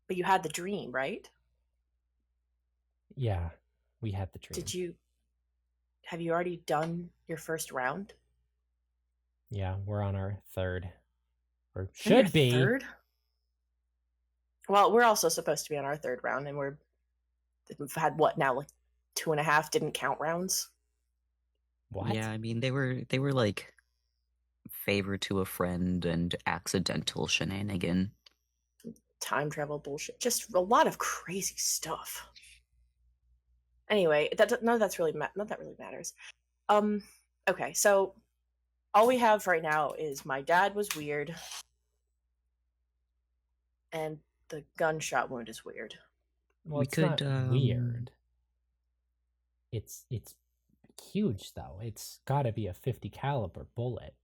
Speaker 3: But you had the dream, right?
Speaker 1: Yeah, we had the dream.
Speaker 3: Have you already done your first round?
Speaker 1: Yeah, we're on our third. Or
Speaker 3: On your
Speaker 1: should be.
Speaker 3: Third? Well, we're also supposed to be on our third round, and we've had what now, like 2.5 didn't count rounds.
Speaker 1: What?
Speaker 2: Yeah, I mean they were like favor to a friend and accidental shenanigan.
Speaker 3: Time travel bullshit. Just a lot of crazy stuff. Anyway, none of that really matters. Okay, so all we have right now is my dad was weird, and the gunshot wound is weird.
Speaker 1: Well,
Speaker 2: We
Speaker 1: it's
Speaker 2: could,
Speaker 1: not weird. It's huge though. It's got to be a 50 caliber bullet.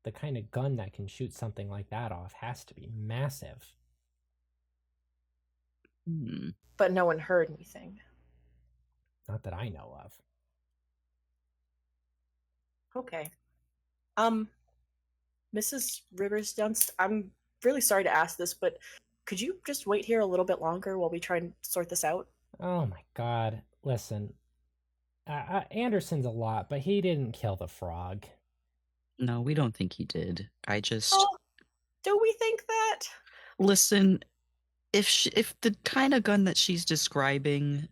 Speaker 1: The kind of gun that can shoot something like that off has to be massive.
Speaker 3: But no one heard anything.
Speaker 1: Not that I know of.
Speaker 3: Okay. Mrs. Rivers Dunst, I'm really sorry to ask this, but could you just wait here a little bit longer while we try and sort this out?
Speaker 1: Oh my god. Listen, Anderson's a lot, but he didn't kill the frog.
Speaker 2: No, we don't think he did. I just...
Speaker 3: Oh, do we think that?
Speaker 2: Listen, if the kind of gun that she's describing,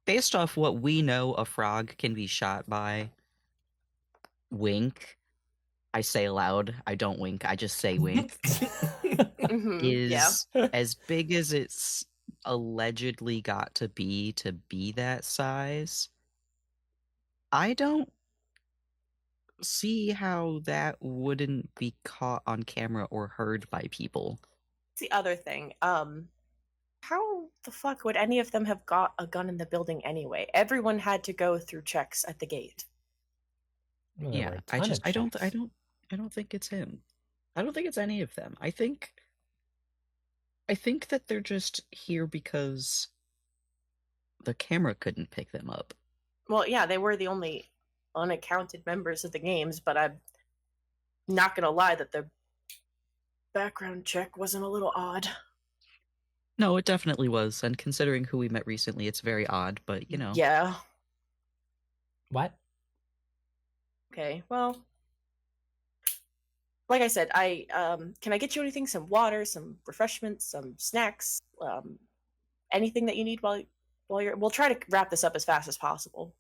Speaker 2: based off what we know a frog can be shot by, wink, I say aloud, I don't wink, I just say wink, is as big as it's allegedly got to be that size. I don't see how that wouldn't be caught on camera or heard by people.
Speaker 3: The other thing, how the fuck would any of them have got a gun in the building anyway? Everyone had to go through checks at the gate.
Speaker 1: Well,
Speaker 2: Yeah, I don't think it's him. I don't think it's any of them. I think that they're just here because the camera couldn't pick them up.
Speaker 3: Well, yeah, they were the only unaccounted members of the games, but I'm not gonna lie that the background check wasn't a little odd.
Speaker 2: No, it definitely was, and considering who we met recently, it's very odd, but you know.
Speaker 3: Yeah.
Speaker 1: What?
Speaker 3: Okay, well, like I said, can I get you anything? Some water, some refreshments, some snacks, anything that you need while you're. We'll try to wrap this up as fast as possible.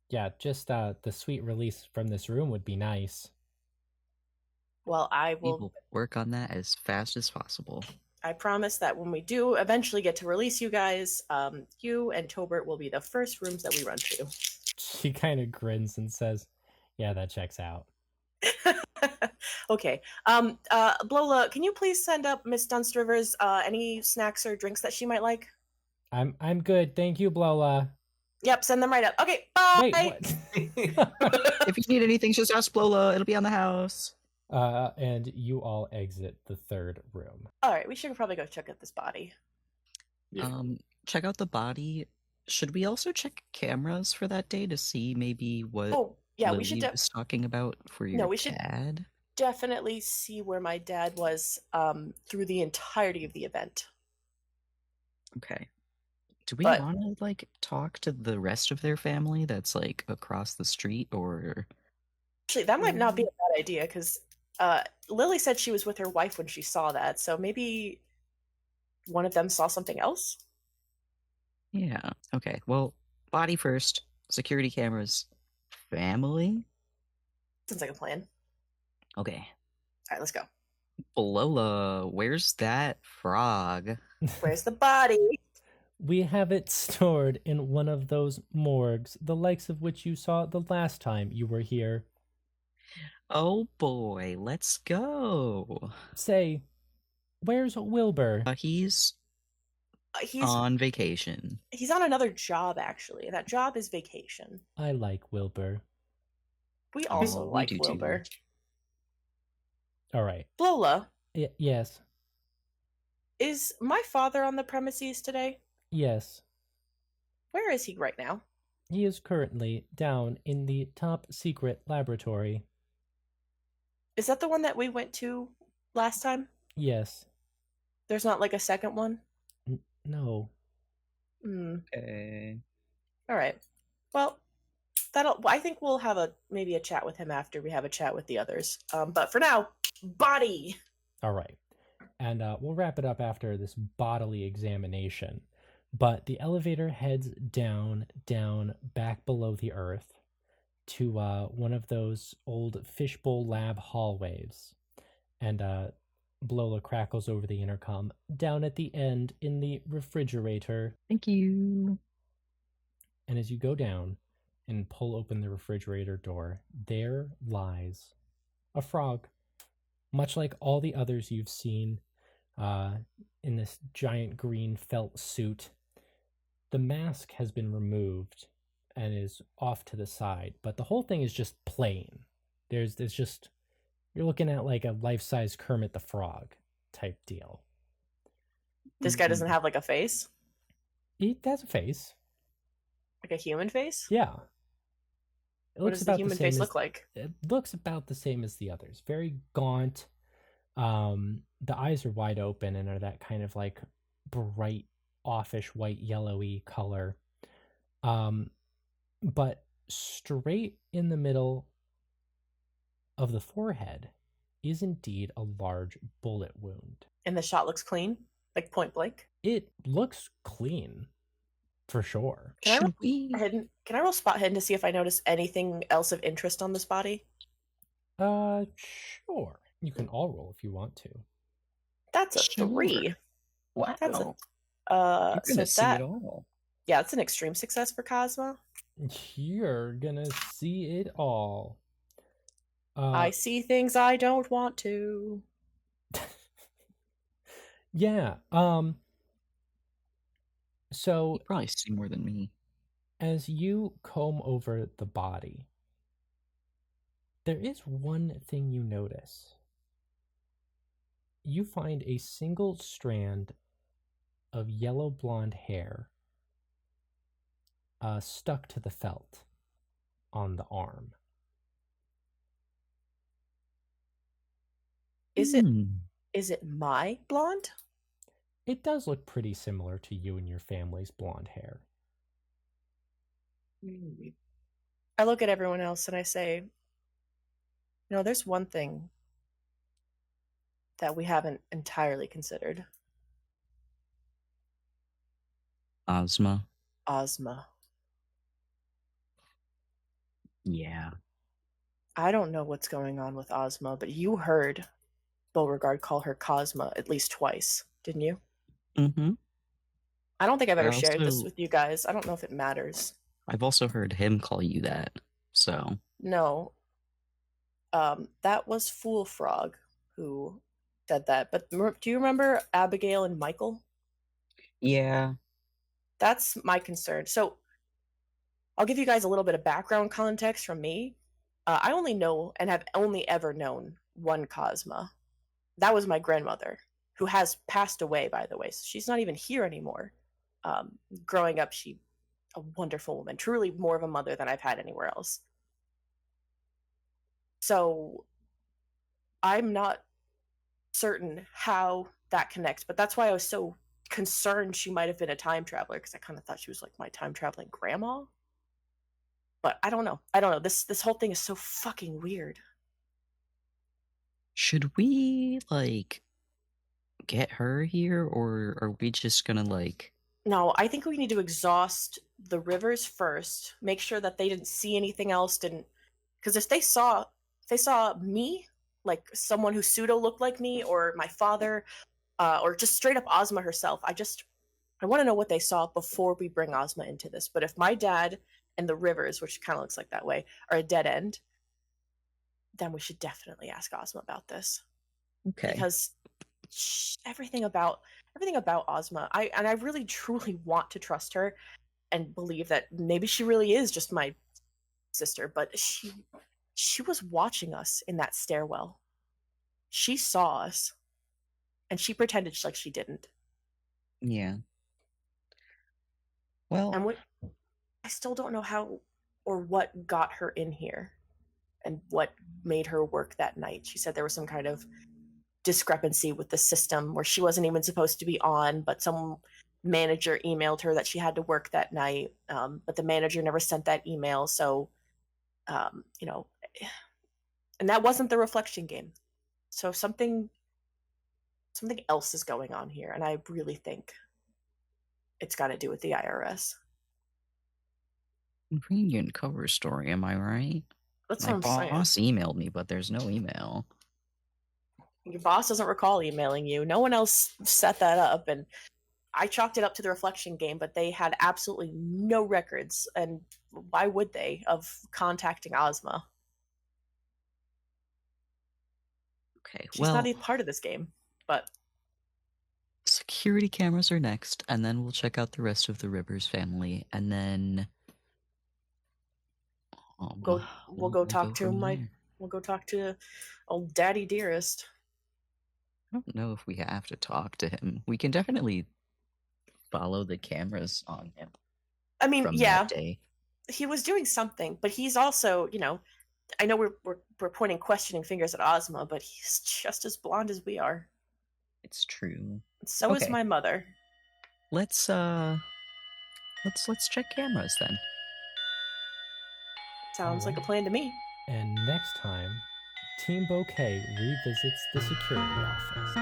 Speaker 1: Yeah, just the sweet release from this room would be nice.
Speaker 3: Well, I
Speaker 2: We
Speaker 3: will
Speaker 2: will work on that as fast as possible.
Speaker 3: I promise that when we do eventually get to release you guys, you and Tobert will be the first rooms that we run to.
Speaker 1: She kind of grins and says, "Yeah, that checks out."
Speaker 3: Okay. Blola, can you please send up Miss Dunst Rivers any snacks or drinks that she might like?
Speaker 1: I'm good, thank you, Blola.
Speaker 3: Yep, send them right up. Okay, bye.
Speaker 1: Wait, what?
Speaker 2: If you need anything, just ask Blola. It'll be on the house.
Speaker 1: And you all exit the third room.
Speaker 3: All right, we should probably go check out this body.
Speaker 4: Yeah.
Speaker 2: Check out the body. Should we also check cameras for that day to see maybe what
Speaker 3: Oh, yeah,
Speaker 2: Lily
Speaker 3: we should.
Speaker 2: was talking about for your dad?
Speaker 3: definitely see where my dad was through the entirety of the event.
Speaker 2: Okay. Do we
Speaker 3: But
Speaker 2: want to like talk to the rest of their family that's like across the street, or
Speaker 3: actually, that might not be a bad idea because Lily said she was with her wife when she saw that. So maybe one of them saw something else.
Speaker 2: yeah? Okay. Well, body first, security cameras, family.
Speaker 3: Sounds like a plan.
Speaker 2: Okay.
Speaker 3: All right, let's go.
Speaker 2: Lola, where's that frog?
Speaker 3: Where's the body?
Speaker 1: We have it stored in one of those morgues, the likes of which you saw the last time you were here.
Speaker 2: Oh boy, let's go.
Speaker 1: Say, where's Wilbur?
Speaker 2: He's
Speaker 3: He's
Speaker 2: on vacation.
Speaker 3: he's on another job actually. That job is vacation.
Speaker 1: I like Wilbur.
Speaker 3: We also
Speaker 2: we
Speaker 3: like
Speaker 2: do
Speaker 3: Wilbur.
Speaker 2: too.
Speaker 1: All right.
Speaker 3: Lola,
Speaker 1: Yes.
Speaker 3: is my father on the premises today?
Speaker 1: Yes.
Speaker 3: Where is he right now?
Speaker 1: He is currently down in the top secret laboratory.
Speaker 3: Is that the one that we went to last time?
Speaker 1: Yes.
Speaker 3: There's not like a second one?
Speaker 1: No.
Speaker 3: Hmm.
Speaker 2: Okay.
Speaker 3: All right. Well, I think we'll have maybe a chat with him after we have a chat with the others. But for now, body.
Speaker 1: All right. And we'll wrap it up after this bodily examination. But the elevator heads down, back below the earth to one of those old fishbowl lab hallways. And Blola crackles over the intercom. Down at the end in the refrigerator.
Speaker 2: Thank you.
Speaker 1: And as you go down and pull open the refrigerator door, there lies a frog. Much like all the others you've seen in this giant green felt suit, the mask has been removed and is off to the side, but the whole thing is just plain. There's just, you're looking at like a life-size Kermit the Frog type deal.
Speaker 3: This guy doesn't have like a face?
Speaker 1: He has a face.
Speaker 3: Like a human face?
Speaker 1: Yeah.
Speaker 3: What does the human face look like?
Speaker 1: It looks about the same as the others. Very gaunt. The eyes are wide open and are that kind of like bright, offish, white, yellowy color. But straight in the middle of the forehead is indeed a large bullet wound.
Speaker 3: And the shot looks clean? Like point blank?
Speaker 1: It looks clean, for sure.
Speaker 3: Can I roll spot hidden to see if I notice anything else of interest on this body?
Speaker 1: Sure. You can all roll if you want to.
Speaker 3: That's a
Speaker 2: Sure.
Speaker 3: 3.
Speaker 2: Wow.
Speaker 3: That's
Speaker 2: You're
Speaker 3: so
Speaker 2: gonna see it all.
Speaker 3: yeah, it's an extreme success for Cosmo.
Speaker 1: You're gonna see it all.
Speaker 3: I see things I don't want to.
Speaker 1: Yeah. So
Speaker 2: You probably see more than me.
Speaker 1: as you comb over the body, there is one thing you notice. You find a single strand of yellow blonde hair stuck to the felt on the arm.
Speaker 3: Is it my blonde?
Speaker 1: It does look pretty similar to you and your family's blonde hair.
Speaker 3: I look at everyone else and I say, there's one thing that we haven't entirely considered.
Speaker 2: Ozma.
Speaker 3: Ozma.
Speaker 2: Yeah.
Speaker 3: I don't know what's going on with Ozma, but you heard Beauregard call her Cosma at least twice, didn't you?
Speaker 2: Mm-hmm.
Speaker 3: I don't think I've
Speaker 2: I
Speaker 3: ever shared this
Speaker 2: also-
Speaker 3: with you guys. I don't know if it matters.
Speaker 2: I've also heard him call you that. So
Speaker 3: No. That was Fool Frog who said that. But do you remember Abigail and Michael?
Speaker 2: yeah.
Speaker 3: That's my concern. So I'll give you guys a little bit of background context from me. I only know and have only ever known one Cosma. That was my grandmother, who has passed away, by the way. So she's not even here anymore. Growing up, she a wonderful woman, truly more of a mother than I've had anywhere else. So I'm not certain how that connects, but that's why I was so concerned she might have been a time traveler, because I kind of thought she was like my time traveling grandma. But I don't know. I don't know. This whole thing is so fucking weird.
Speaker 2: Should we like get her here, or are we just gonna like?
Speaker 3: No, I think we need to exhaust the rivers first. Make sure that they didn't see anything else. Didn't, because if they saw me, like someone who pseudo looked like me, or my father, or just straight up Ozma herself. I want to know what they saw before we bring Ozma into this. But if my dad and the rivers, which kind of looks like that way, are a dead end, then we should definitely ask Ozma about this,
Speaker 2: Okay.
Speaker 3: because everything about Ozma, I really truly want to trust her and believe that maybe she really is just my sister, but she was watching us in that stairwell. She saw us, and she pretended like she didn't.
Speaker 2: Yeah. Well,
Speaker 3: And I still don't know how or what got her in here and what made her work that night. She said there was some kind of discrepancy with the system where she wasn't even supposed to be on, but some manager emailed her that she had to work that night. But the manager never sent that email. So, you know, and that wasn't the reflection game. So something else is going on here. And I really think it's got to do with the IRS.
Speaker 2: convenient cover story, am I right?
Speaker 3: That's
Speaker 2: My
Speaker 3: what I'm saying.
Speaker 2: boss emailed me, but there's no email.
Speaker 3: Your boss doesn't recall emailing you. No one else set that up, and I chalked it up to the reflection game, but they had absolutely no records, and why would they, of contacting Ozma?
Speaker 2: Okay,
Speaker 3: She's
Speaker 2: well,
Speaker 3: not a part of this game, but
Speaker 2: security cameras are next, and then we'll check out the rest of the Rivers family, and then
Speaker 3: we'll go talk to
Speaker 2: from
Speaker 3: my
Speaker 2: there.
Speaker 3: we'll go talk to old Daddy Dearest.
Speaker 2: I don't know if we have to talk to him. We can definitely follow the cameras on him
Speaker 3: I mean,
Speaker 2: from
Speaker 3: yeah,
Speaker 2: that day.
Speaker 3: he was doing something, but he's also, I know we're pointing questioning fingers at Ozma, but he's just as blonde as we are.
Speaker 2: It's true.
Speaker 3: So is
Speaker 2: Okay.
Speaker 3: my mother.
Speaker 2: Let's check cameras then.
Speaker 3: Sounds like a plan to me.
Speaker 1: And next time, Team Bouquet revisits the security office.